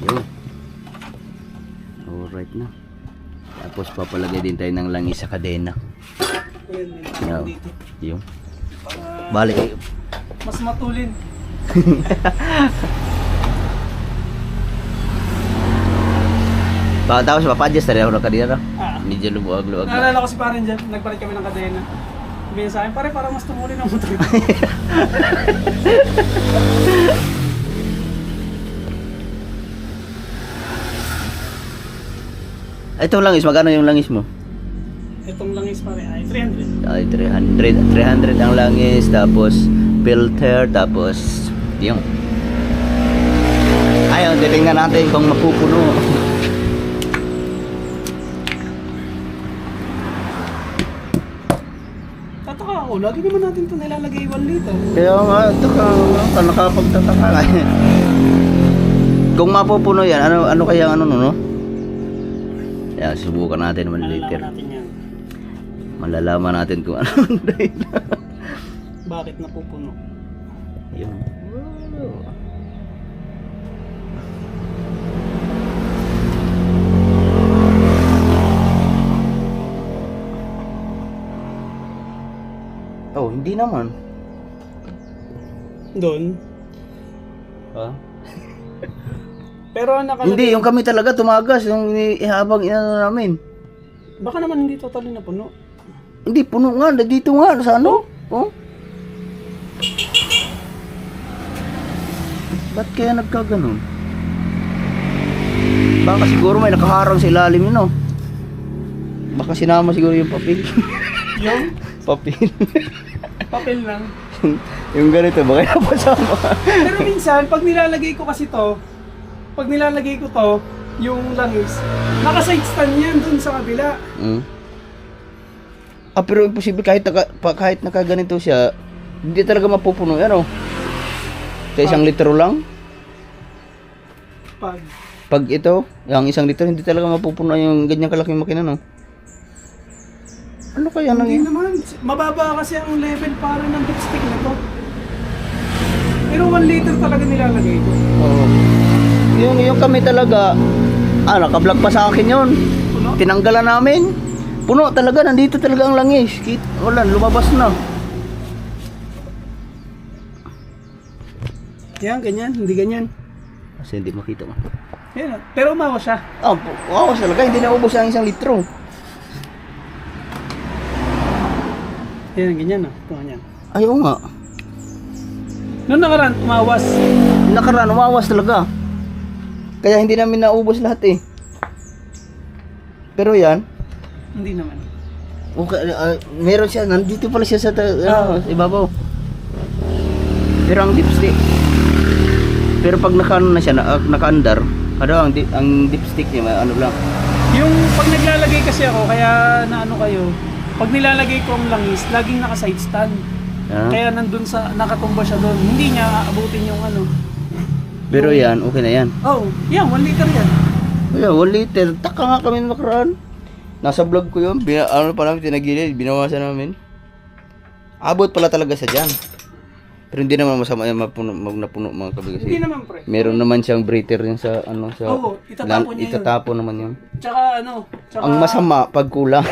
Yun. Alright na. Tapos papalagay din tayo ng langis sa kadena. Ayan, Yo. dito. Yung. Balik. Mas matulin. Tapos papadjust na rin ako ng kadena. Ah. Medyo lubuag-luag na. Naalala ko si Paren dyan, nagpalit kami ng kadena. Sabihin sa akin, pare, parang mas tumulin ang motor. Ito langis, magkano yung langis mo? Itong langis pare ay 300. Ay, 300 ang langis, tapos filter, tapos yung. Ayun, titingnan natin kung mapupuno. Tataka ako, lagi naman natin ito nilalagay 1 liter. Kaya nga, ito ka nakapagtataka ka. Kung mapupuno yan, ano kaya ano no? Kaya subukan natin 1 liter. Malalaman natin yan. Malalaman natin kung ano ang dahilan. Bakit napupuno? Yun. Oh, hindi naman. Doon. Ha? Pero ang nakalagay... Hindi, yung kami talaga tumagas, yung habang inano namin. Baka naman hindi totally napuno. Hindi, puno nga, dito nga, sa ano? Oh? Ba't kaya nagkaganon? Baka siguro may nakaharang sa ilalim yun, oh. Baka sinama siguro yung papel. Yung Papel. papel lang. Yung ganito, baka napasama. Pero minsan, pag nilalagay ko kasi to, pag nilalagay ko to, yung langis, naka-side stand yan dun sa kabila. Mm. Pero imposible kahit nakaganito siya, hindi talaga mapupuno yan, oh. Sa isang litro lang. Pag ito, yung isang litro, hindi talaga mapupuno yung ganyang kalaking makina, no? Ano kaya Hindi nang naman. Mababa kasi ang level para ng dipstick na to. Pero 1 liter talaga nilalagay ko. Oo. Yung kami talaga, naka-vlog pa sa akin yun. Puno? Tinanggalan namin. Puno talaga, nandito talaga ang langis. Wala, lumabas na. Yan, ganyan. Hindi ganyan. Kasi hindi makita mo. Yan. Pero umawa siya. Wow, talaga, hindi naubos ang isang litro. Yan, ganyan na. Ito, ganyan. Ayaw nga. Noong nakaraan, umawas. Nakaraan, umawas talaga. Kaya hindi namin naubos lahat eh. Pero yan, Hindi naman. okay, meron siya, nandito pala siya sa ibabaw. Pero ang dipstick. Pero pag naka-ano na siya, naka-andar, ang dipstick niya, ano lang. Yung pag naglalagay kasi ako, kaya na ano kayo, pag nilalagay ko ang langis, laging naka-side stand. Kaya nandun sa, nakatumba siya doon. Hindi niya aabutin yung ano. Pero yan, okay na yan. Oh, yan, 1 liter yan. Kaya, 1 liter. Taka nga kami nakaraan. Nasa vlog ko yun. Ano pa namin tinagilid. Binawasan namin. Abot pala talaga sa dyan. Pero hindi naman masama yan napuno mga kabig. Hindi naman pre. Meron naman siyang breather yun sa ano sa Oo, itatapon niya yun. itatapon naman yun. Tsaka Ang masama pag kulang.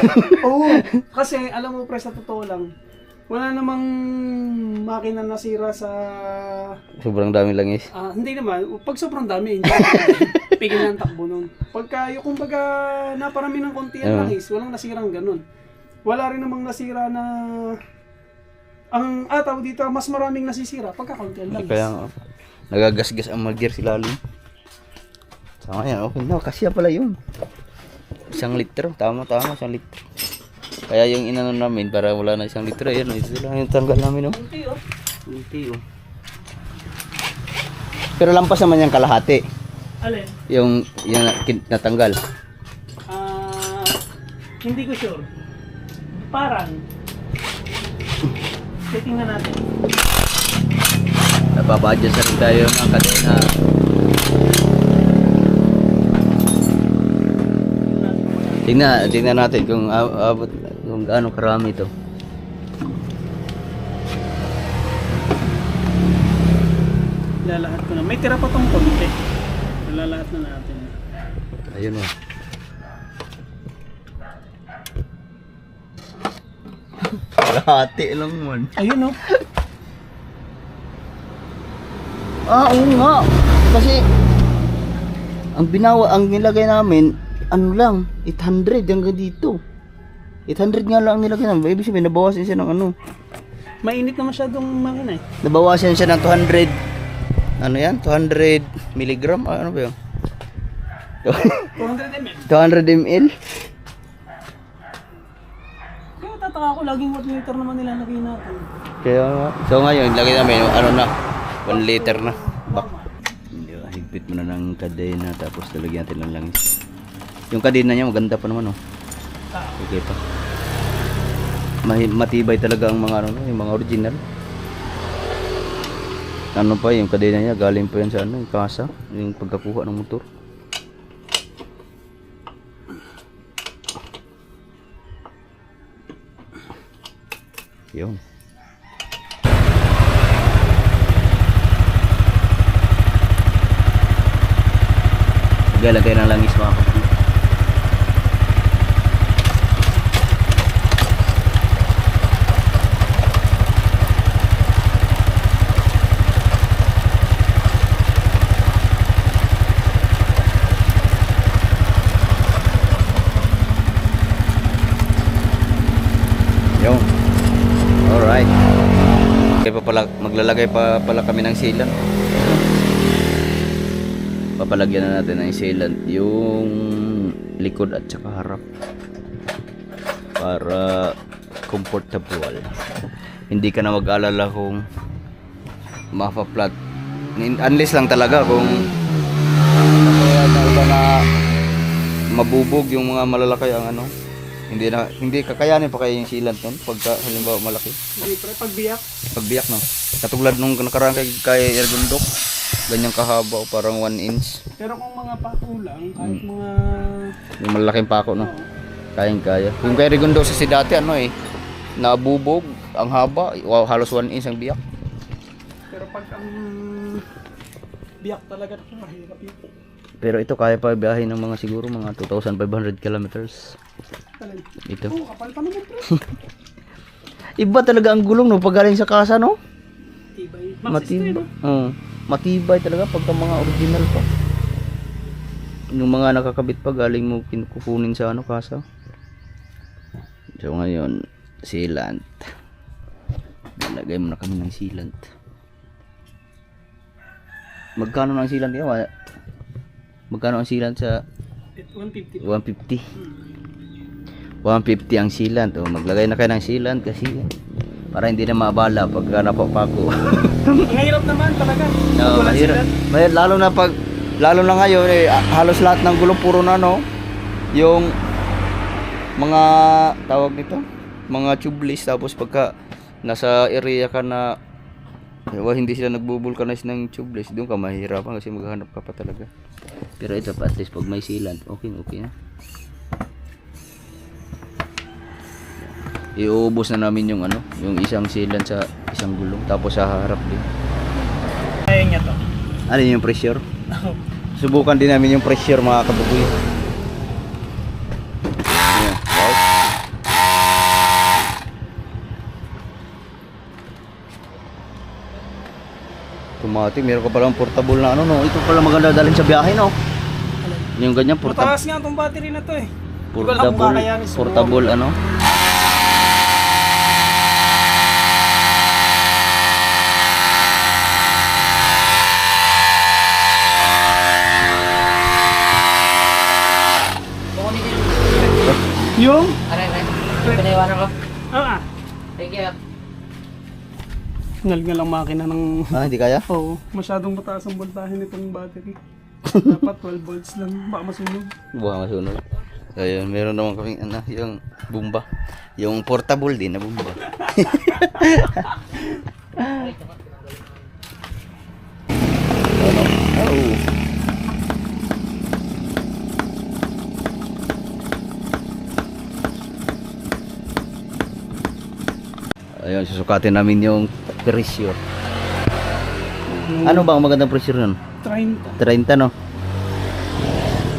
Oo, kasi alam mo pre, sa totoo lang, wala namang makina nasira sa... Sobrang daming langis. Hindi naman, pag sobrang dami, hindi. Pigil na ang takbo nun. Pagka, yung kumbaga, naparami ng konti ang langis, walang nasirang ganun. Wala rin namang nasira na... Ang ataw dito, mas maraming nasisira pagka konti ang langis. Kaya nga, nagagasgas ang mag-gear si Lalim. So ngayon, okay na. Kasya pala yun. 1 litro. Tama, 1 litro. Kaya yung inano namin, para wala na 1 litro, yun. Ito lang yung tanggal namin, no? Konti, oh. Unti, oh. Pero lampas naman yung kalahati. Alin? Yung natanggal. Hindi ko sure. Parang. Tingnan natin. Napabadya sa rin tayo ng kadena. Tingnan natin kung abot, kung gaano karami ito. Lalahat ko na. May tira pa tong konti. Lalahat na natin. Ayun, oh. Kalahati lang man. Ayun, oh. Oo nga. Kasi ang nilagay namin, ano lang, 800 hanggang dito. 800 nga lang ang nilagay namin. Ibig sabihin, nabawasan siya ng ano. Mainit na masyadong makina eh. Nabawasan siya ng 200. Ano yan? 200 milligram? Ano ba yun? 200 ml. 200 ml? Kaya tataka ako, laging 1 liter naman nilalagay natin. Kaya nga. So ngayon, lagay namin, ano na, 1 liter na. Bak. Higpit mo na ng kadena, tapos lalagyan natin ng langis. Yung kadena niya, maganda pa naman, oh. Okay pa. Matibay talaga ang mga, ano, yung mga original. Ano pa, yung kadena niya, galing pa yan sa ano, yung kasa, yung pagkakuha ng motor. Yun. Lagay ng langis mga kapatid. Yun. Alright. Maglalagay pa pala kami ng sealant. Papalagyan na natin ng sealant yung likod at saka harap para comfortable. Hindi ka na mag-alala kung mapa-flat. Unless lang talaga kung na mabubog yung mga malalaki ang ano, Hindi kakayanin pa kaya yung sealant nun pagka halimbawa malaki. Hindi pre, pagbiyak. Pagbiyak no. Katulad nung nakaraan kay Ergundok, ganyang kahaba o parang 1 inch. Pero kung mga pako lang, kahit mga... Yung malaking pako no. Kayang kaya. Yung kay Ergundok sa dati ano eh, nabubog, ang haba, wow, halos 1 inch ang biyak. Pero pag ang biyak talaga, mahirap yun. Pero ito kaya pa biyahin ng mga siguro mga 2,500 kilometers. Talent. Ito. Oo, kapal pa naman pre. Iba talaga ang gulong no pag galing sa kasa no. Tibay. Matibay. Matibay talaga pagka mga original pa. Yung mga nakakabit pa galing mo kinukunin sa ano kasa. So ngayon, sealant. Nalagay mo na kami ng sealant. Magkano na ang sealant yan? Magkano ang sealant sa 150. 150 ang sealant. O, maglagay na kayo ng sealant kasi para hindi na mabala pagka napapako. Ang hirap naman talaga. No, Wala mahirap. sila. Lalo na ngayon eh, halos lahat ng gulong puro na no. Yung mga tawag nito, mga tubeless tapos pagka nasa area ka na hindi sila nagbubulkanize ng tubeless, doon ka mahirapan kasi maghahanap ka pa talaga. Pero ito pa at least pag may sealant, okay na. Iuubos na namin yung ano, yung isang sealant sa isang gulong tapos sa harap din. Kaya niya to. Ano yung pressure? Subukan din namin yung pressure mga kabugoy. Ayan, wow. Automatic, meron ka palang portable na ano no. Ito pala maganda dalhin sa biyahe no. Yung ganyan portable. Mataas nga itong battery na to eh. Hindi ko alam kung kakayanin sa Portable ano. Yung? Aray, pinayawanan ko. Ah. Thank you. Ngalgal ang makina ng... Hindi kaya? Oo, masyadong mataas ang voltahe nitong battery. Dapat 12 volts lang, baka masunog. Buha masunog. Ayun, meron naman kaming ano, yung bomba. Yung portable din na bomba. Ano? Oh. Ayun, susukatin namin yung pressure. Ano ba ang magandang pressure nun? 30. 30 no?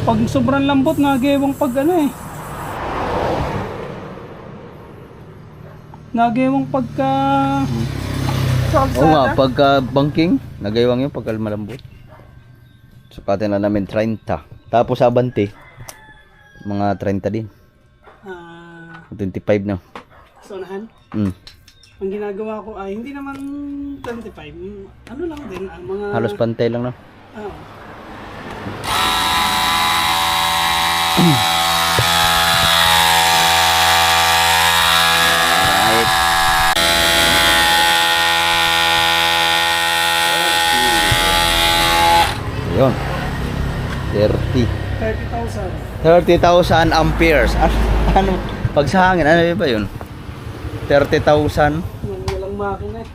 Pag sobrang lambot, nagewang pag ano eh. Nagewang pagka... Sa Oo nga, kalsada. pagka banking, nagaywang yun pagka malambot. Sukatin na namin 30. Tapos abante, mga 30 din. 25 na. Sa unahan. Ang ginagawa ko ay hindi naman 25. Ano lang din, ang mga... Halos pantay lang no? Oo. Right. Yun. 30. 30,000. 30,000 amperes. Ano? Pag sa hangin, ano ba yun? 30,000 Walang makina eh.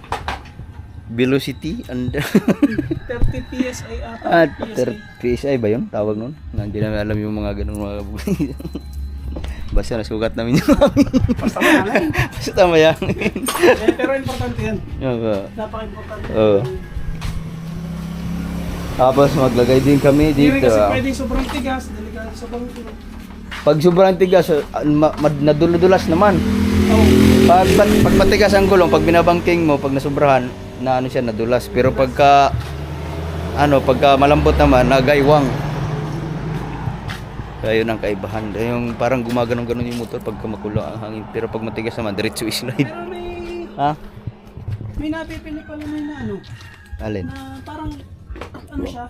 velocity and 30 PSI ata. PSI ba yun? Tawag nun? Hindi namin alam yung mga ganun mga kabugoy. Basta nasugat namin yung mami. Basta makina. Basta mayangin. Pero importante yan. Oo. Napaka-importante. Oo. Tapos maglagay din kami Hindi rin dito. kasi pwedeng sobrang tigas. Delikado sobrang tigas. Pag sobrang tigas, naduludulas naman. Oo. Pag matigas ang gulong, pag binabangking mo, pag nasubrahan, na ano siya, nadulas. Pero pagka malambot naman, nagaywang. Kaya yun ang kaibahan. Yung parang gumaganon-ganon yung motor pagka makulo ang hangin. Pero pag matigas naman, diretso slide. Pero may... Ha? May napipili pala na ano. Alin? Na parang... Ano siya?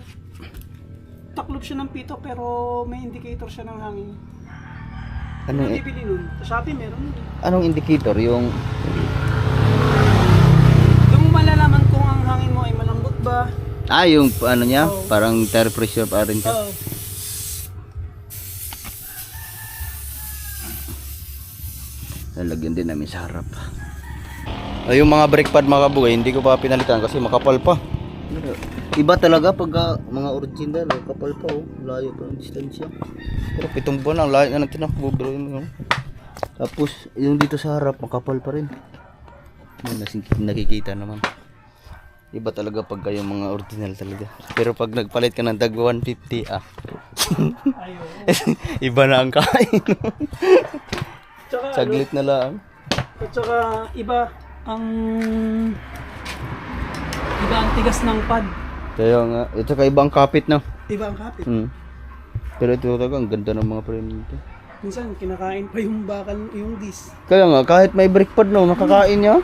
Taklob siya ng pito pero may indicator siya ng hangin. Anong, Ano bibili nun? Sa Shopee meron nun. anong indicator? Yung... Yung malalaman kung ang hangin mo ay malambot ba. yung ano niya? Oo. Parang tire pressure pa rin siya. Oo. lalagyan din namin sa harap. Ay, yung mga brake pad mga kabugay, hindi ko pa pinalitan kasi makapal pa. Iba talaga pag mga original, kapal pa oh. Layo pa ang distansya. Pero 7 buwan lang, layo na ng tinakbo bro. Tapos yung dito sa harap, makapal pa rin. Yun, nakikita naman. Iba talaga pag yung mga original talaga. Pero pag nagpalit ka ng tag 150 iba na ang kain. Tsaka, Saglit na lang. At saka iba ang tigas ng pad. Kaya nga, ito kaibang kapit na. Iba ang kapit. Pero ito talaga, ang ganda ng mga frame nito. Minsan kinakain pa yung bakal, yung disc. Kaya nga, kahit may brake pad no, nakakain niya.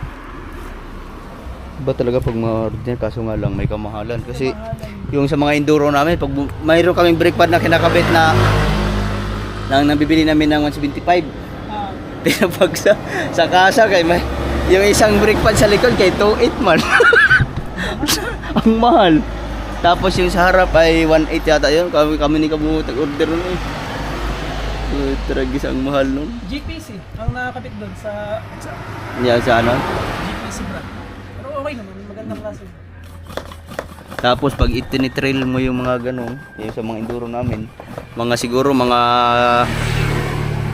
Iba talaga pag mga original, kaso nga lang may kamahalan. Kasi yung sa mga enduro namin, pag mayroon kaming brake pad na kinakabit na nang nabibili namin ng 175. Pero pag sa kasa, kay may, yung isang brake pad sa likod, kay 2.8 man. Ang mahal. Tapos yung sa harap ay 1.8 yata yun. Kami ni Kabuo tag-order nun eh. Tragis ang mahal nun. GPC ang nakakabit doon sa Yan sa ano? GPC brand. Pero okay naman, magandang klase. Tapos pag itinitrail mo yung mga ganun, yung sa mga enduro namin, mga siguro mga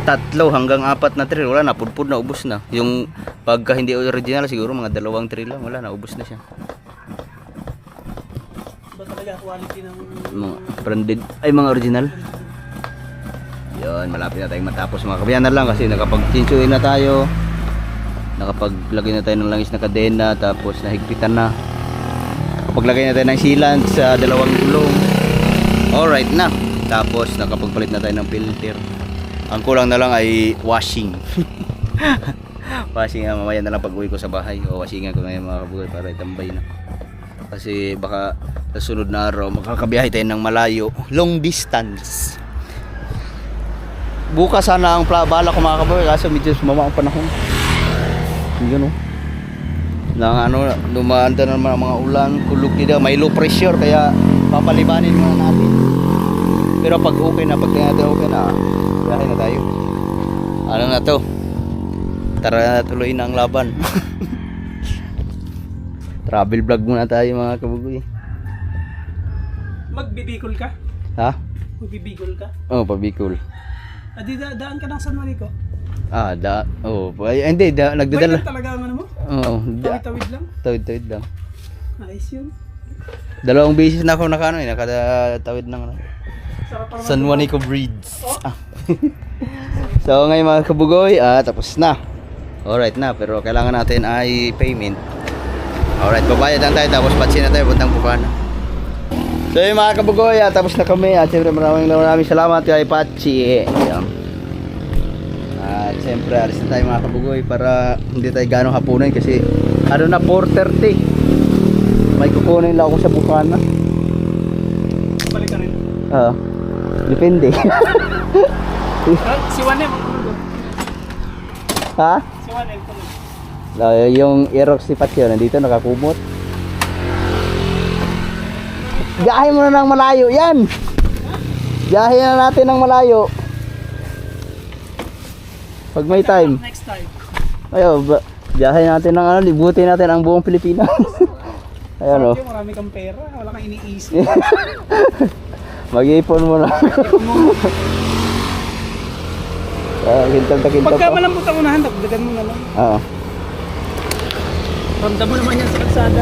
3 hanggang 4 na trail, wala na, pudpud na, ubos na. Yung pagka hindi original, siguro mga 2 trail lang, wala na, ubos na siya. Ba talaga quality ng Mga branded, ay mga original. Yun, malapit na tayong matapos mga kabayan na lang kasi nakapag-chinsuin na tayo. Nakapaglagay na tayo ng langis na kadena, tapos nahigpitan na. Nakapaglagay na tayo ng sealant sa 2 gulong. Alright na. Tapos nakapagpalit na tayo ng filter. Ang kulang na lang ay washing. Washing nga mamaya na lang pag uwi ko sa bahay. O washingan ko na yung mga kabugay para itambay na. Kasi baka sa sunod na araw makakabiyahe tayo ng malayo. Long distance. Bukas sana ang bala ko mga kabugay kaso medyo sumama ang panahon. Yun o. Nang ano, dumaan na naman ang mga ulan. Kulog dito. May low pressure kaya papalibanin muna natin. Pero pag okay na, pag natin okay na, biyahe na tayo. Ano na to? Tara na tuloy na ang laban. Travel vlog muna tayo mga kabugoy. Magbibicol ka? Ha? Magbibicol ka? Oh, pabikol. Adi daan ka ng San Marico? Hindi, nagdadala. Wait, talaga ang ano mo? Oo, Tawid-tawid lang? tawid lang. Nice yun. 2 beses na ako nakatawid ng Sarap pa naman. San Juanico Bridge. So ngayon mga kabugoy, tapos na. Alright na, pero kailangan natin ay payment. Alright, babayad lang tayo tapos patsin na tayo puntang Bukana. So yung mga kabugoy, tapos na kami at siyempre maraming salamat kay Pachi. Ayan. At siyempre alis na tayo mga kabugoy para hindi tayo gano'ng hapunan kasi ano na 4:30. May kukunin lang ako sa Bukana. Balik ka rin. Depende. Si Juanem. Ha? Si Juanem. Yung Aerox si Patio nandito nakakumot. Biyahe mo na ng malayo yan. Biyahe na natin ng malayo. Pag may time. Next time. Biyahe natin ng libutin natin ang buong Pilipinas. Ayan o. Marami kang pera, wala kang iniisip. Mag-iipon mo na. Kintal Pagka pa. malambot ang unahan, dagdagan mo na lang. Oo. Ramdam mo naman yan sa kalsada.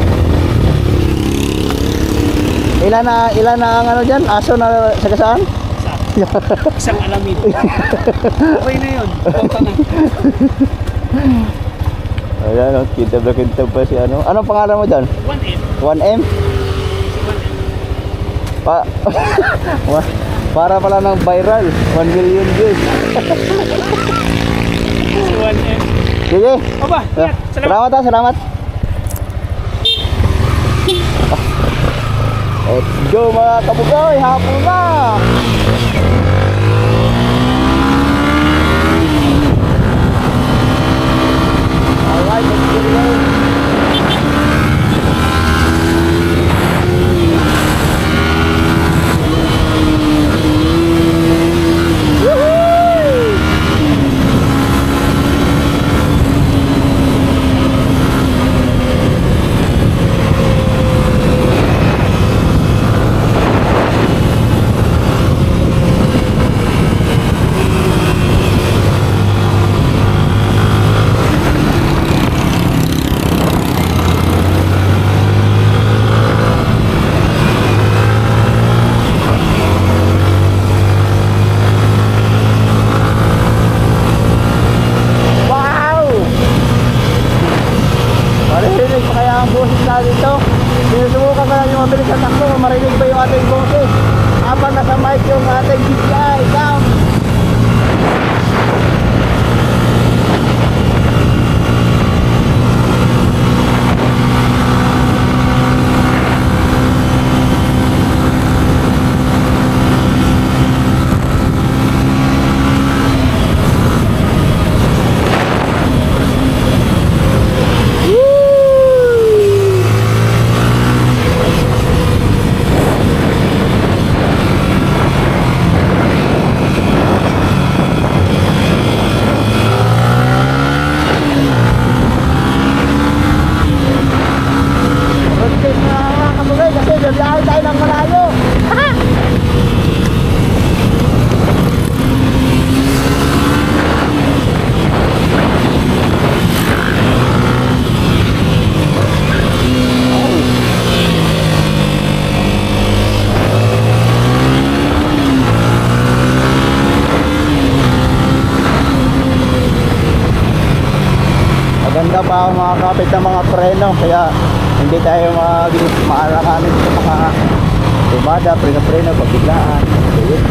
Ilan na ang ano dyan? Aso na sagasaan? Isang alamin. Okay na yun. Punta na. Ayan o, kintab pa si ano. Anong pangalan mo dyan? 1M. 1M? Si 1M. Para pala ng viral. 1 million views. Si 1M. Sige. Aba, salamat. Salamat. Let's go mga kabugoy. Hapon na. Alright, let's go. takbo, marinig ba yung ating boses? Habang nasa mic yung ating DJI cam. Maganda pa ako makakapit ng mga preno kaya hindi tayo maalakanin sa mga tumada, preno, pagbiglaan. So, yun.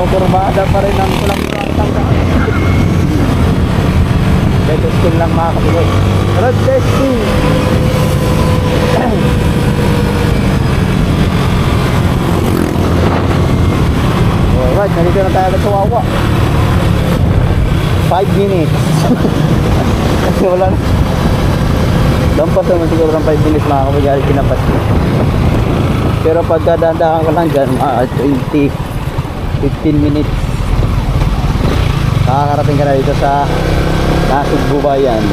Kurbada pa rin ang kulang-kulang tangga. Road testing lang mga kapatid. Road testing. Alright, nandito na tayo sa Wawa. 5 minutes. Kasi wala na. Dampas naman siguro ng 5 minutes mga kapatid. Kinapas ko. Pero pagka dahan-dahan ka lang dyan, 15 minutes nakakarating ka na dito sa Nasig Bubayan.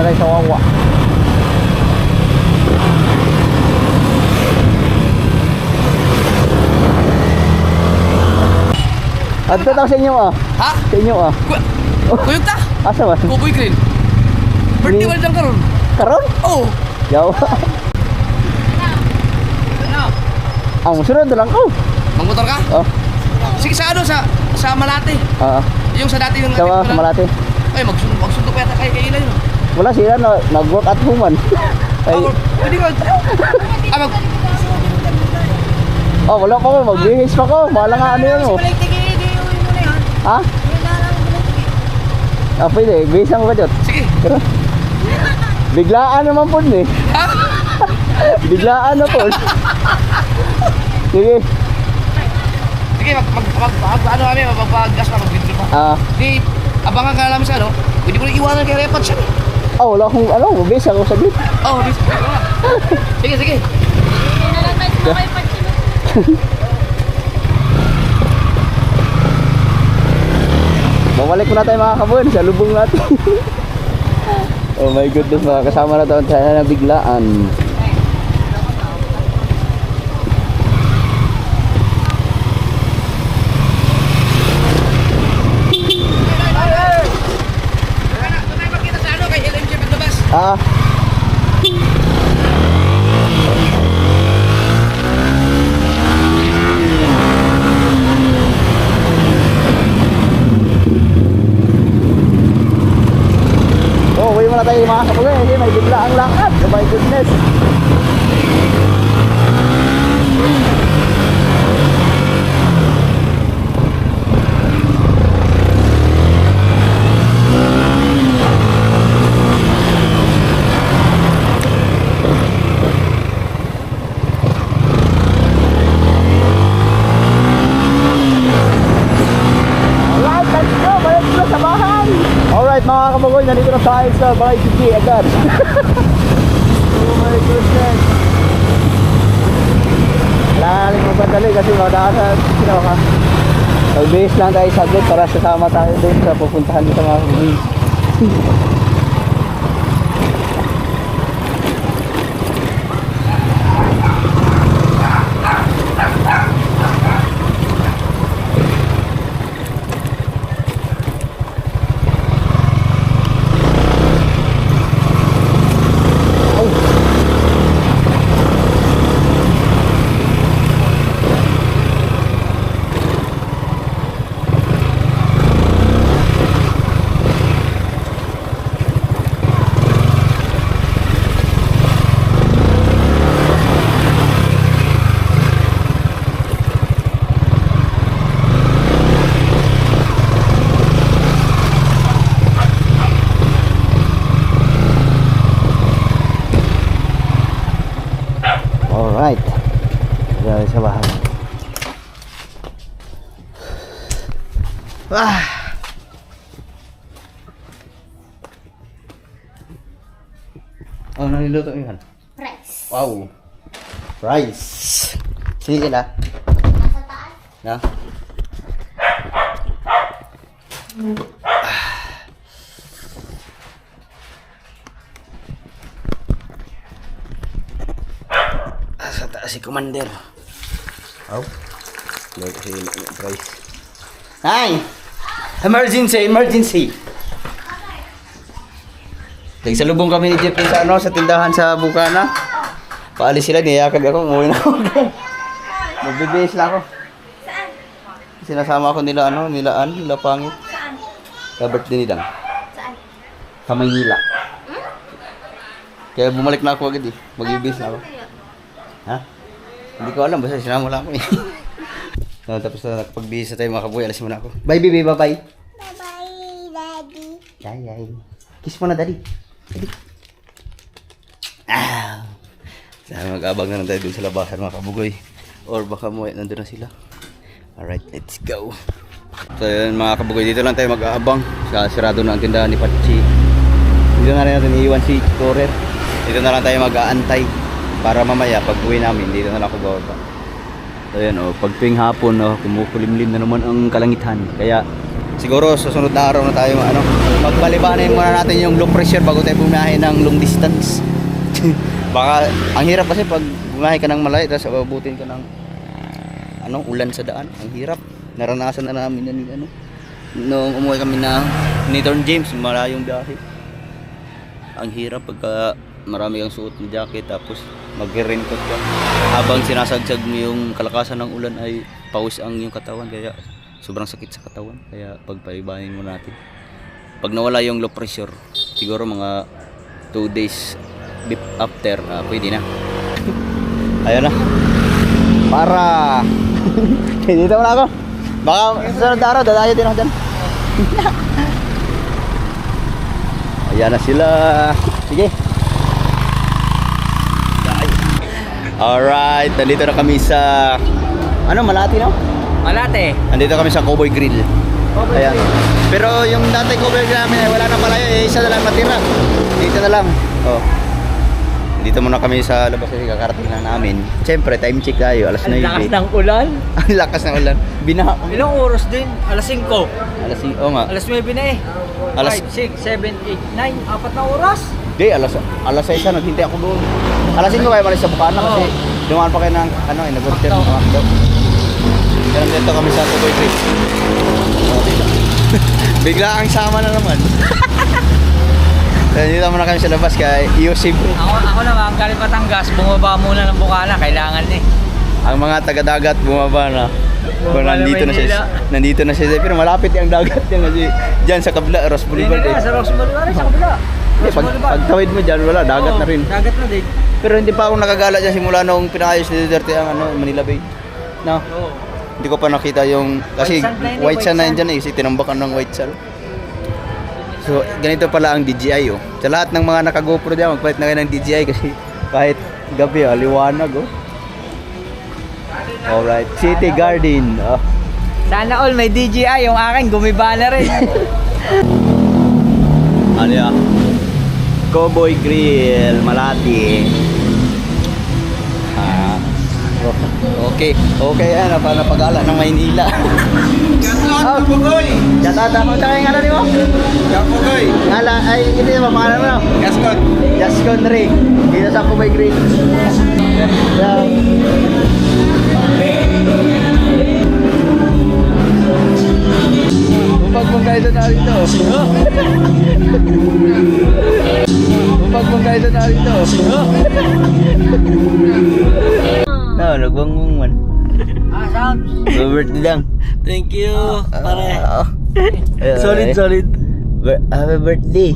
Tayo sa Wawa. At tatang sa inyo ah. Ha? Sa inyo ah. Kuyog ta? Asa ba? Kuboy green. Birthday man dyan karon. Karon? Oo. Yaw. Ang sunod na lang ko. Mangmotor ka? Oh. Sige sa ano, sa Malate. Yung sa dati yung Sa Malate. Ay, magsundo pa yata kay Ila yun. Wala sila nag-work at home man. Ay, Pwede ka. oh, wala pa ko, magbihis pa ko. Mahala nga ano yun mo. Ha? Ah, pwede. Bihis mo ba dyan? Sige. Pero, biglaan naman po eh. Ha? Biglaan na po. Sige. Sige, ano kami, magpag-gas na, mag-video pa. Di, abangan ka namin sa ano, pwede mo na iwanan kay Repat siya. Oh, wala akong ano, mabihis ako sa git. Oo, sige, sige. Babalik muna tayo mga kabun sa lubong natin. Oh my goodness, mga kasama na tayo sa nabiglaan. Ah. Oh, uwi muna tayo mga kapagay. Kasi may bigla ang lakad. Oh my goodness. Alright, let's go. Balik na sa bahay. Alright mga kabagoy, nandito na tayo sa Bahay Tigi agad. Oh my goodness. Lalim mo ba dali kasi madaan sino ka. Magbihis lang tayo saglit para sasama tayo doon sa pupuntahan dito mga kabagoy. Alright. Diyan sa bahay. Oh, naniluto yun. Rice. Wow. Rice. Sige na. Nasa taas. Na? Sa taas si Commander. Oh. Lord, si Rice. Hi! Emergency! Emergency! Nagsalubong kami ni Jeff sa ano, sa tindahan sa Bukana. Paalis sila, niyakag ako, umuwi na ako. Magbibihis lang ako. Saan? Sinasama ako nila ano, nila Pangit. Saan? Sa birthday nila. Saan? Sa Maynila. Kaya bumalik na ako agad eh. Mag-ibis na ako. Ha? Hindi ko alam, basta sinama lang ako eh. So, tapos na nakapag-bihis na tayo mga kabuhay, alas muna ako. Bye baby, bye bye. Bye-bye, Daddy. Yay. Kiss mo na daddy. Daddy. Ah. Sana mag-abang na lang tayo dun sa labasan mga kabugoy. Or baka mo nandun na sila. Alright, let's go. So yun mga kabugoy, dito lang tayo mag-aabang sa sirado na ang tindahan ni Pachi. Dito na rin natin iiwan si Torer. Dito na lang tayo mag-aantay para mamaya pag uwi namin, dito na lang ako bababa. So yun, pag tuwing hapon, kumukulimlim na naman ang kalangitan. Kaya siguro sa sunod na araw na tayo magbalibanin muna natin yung low pressure bago tayo bumiyahe ng long distance. Baka ang hirap kasi pag bumiyahe ka ng malayo tapos abutin ka ng ulan sa daan, ang hirap. Naranasan na namin yan nung umuwi kami na Nathan James, malayong biyahe. Ang hirap pagka marami kang suot ng jacket tapos mag-raincoat ka. Habang sinasagsag mo yung kalakasan ng ulan ay pawis ang yung katawan, kaya sobrang sakit sa katawan. Kaya pagpaibahin mo natin. Pag nawala yung low pressure, siguro mga 2 days after, pwede na. Ayun na. Para dito na ako. Baka sa sunod na araw, dadayo din ako dyan. Ayan na sila. Sige. Alright, nandito na kami sa Malate no? Malate. Nandito kami sa Cowboy Grill. Ayan. Pero yung dati Cowboy Grill namin ay wala na pala yun, isa na lang matira. Dito na lang. Oh. Dito muna kami sa labas kasi kakarating lang namin. Siyempre, time check tayo, alas 9. Ang lakas ng ulan. Ang lakas ng ulan. Binaha. Ilang oras din? Alas 5. Alas 5, nga. Alas 9 na eh. Alas- 5, 6, 7, 8, 9, 4 na oras. Di, alas 6 na, naghintay ako doon. Alas 5 kayo malis sa Bukana kasi dumaan pa kayo ng, nag-order ng mga daw. Kaya nandito kami sa Cowboy Grill. Bigla ang sama na naman. Dito muna kami sa labas kay Yosef. Ako naman, galing Batangas, bumaba muna ng Bukana, kailangan eh. Ang mga taga-dagat bumaba na. Kung Bumaba na Maynila. Nandito na siya. Pero malapit yung dagat yan kasi dyan sa kabila, Ross Boulevard eh. Sa Ross Boulevard, sa kabila. Pagtawid mo dyan, wala, dagat na rin. Dagat na din. Pero hindi pa ako nakagala dyan simula nung pinayos ni Duterte ang Manila Bay. No? Oo. Hindi ko pa nakita yung, kasi White sand na yun, white sand na yun dyan eh, kasi tinambakan ng white sand. So, ganito pala ang DJI oh. Sa lahat ng mga naka-GoPro dyan, magpalit na kayo ng DJI kasi kahit gabi liwanag oh. Alright, City Garden. Oh. Sana all may DJI, yung akin gumiba na rin. Ano yan? Cowboy Grill, Malate. Okay yan, napagala ng Maynila. Shout Pugoy! Shout out ako sa kayong ni mo? Shout Pugoy! Ay, hindi naman, pangalan mo na? Gascon Ray. Dito sa Cowboy Grill. Upag mong kayo na rito. Upag mong kayo na rito. No, nagbangung man. Sounds. Birthday lang. Thank you, pare. Solid. Happy birthday.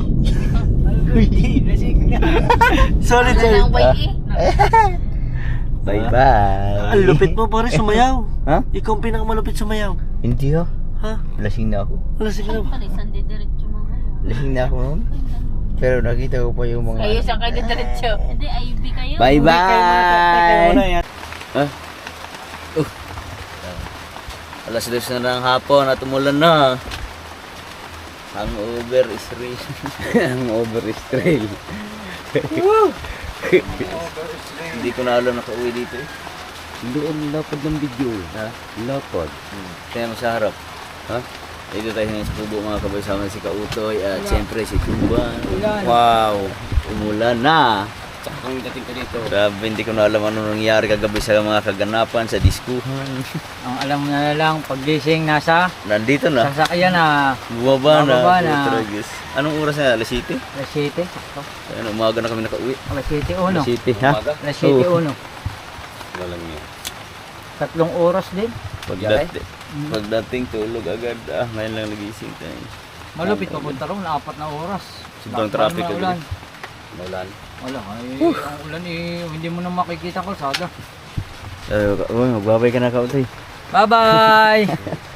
Solid. Bye-bye. Ang lupit mo pare sumayaw. Ha? Ikaw ang pinakamalupit sumayaw. Hindi ho. Ha? Lasing na ako. Wala sige na. Lasing na ako noon. Pero nakita ko pa yung mga... Kayo sa kayo diretso. Hindi, ayubi kayo. Bye-bye! Alas 2 na ng hapon at umulan na. Hangover is real. Hangover is real. Hindi ko na alam nakauwi dito eh. Doon lapad ng video. Ha? Lapad. Kaya mo sa harap. Ha? Dito tayo ngayon sa Kubo mga kabay, sama si Kautoy at siyempre si Tumban. Wow! Umulan na! Tsaka kami dating ko dito. Grabe, hindi ko na alam ano nangyari kagabi sa mga kaganapan, sa diskuhan. Ang alam mo na lang, paggising nasa Nandito na. sasakyan na. Bumaba na. Bumaba na. Tragis. Anong oras na? Alas 7? Alas 7, sakto. Ano, umaga na kami nakauwi. Alas 7, Alas 7, ha? Alas 7, Oo. 1. Walang yun. 3 oras din. Pagdating tulog agad. Ngayon lang nagising tayo. Malupit papunta ron, 4 na oras. Sobrang Lakad traffic na agad. ulan. Maulan. Wala, ang ulan hindi mo na makikita kalsada. Magbabay ka na kaunti. Bye-bye!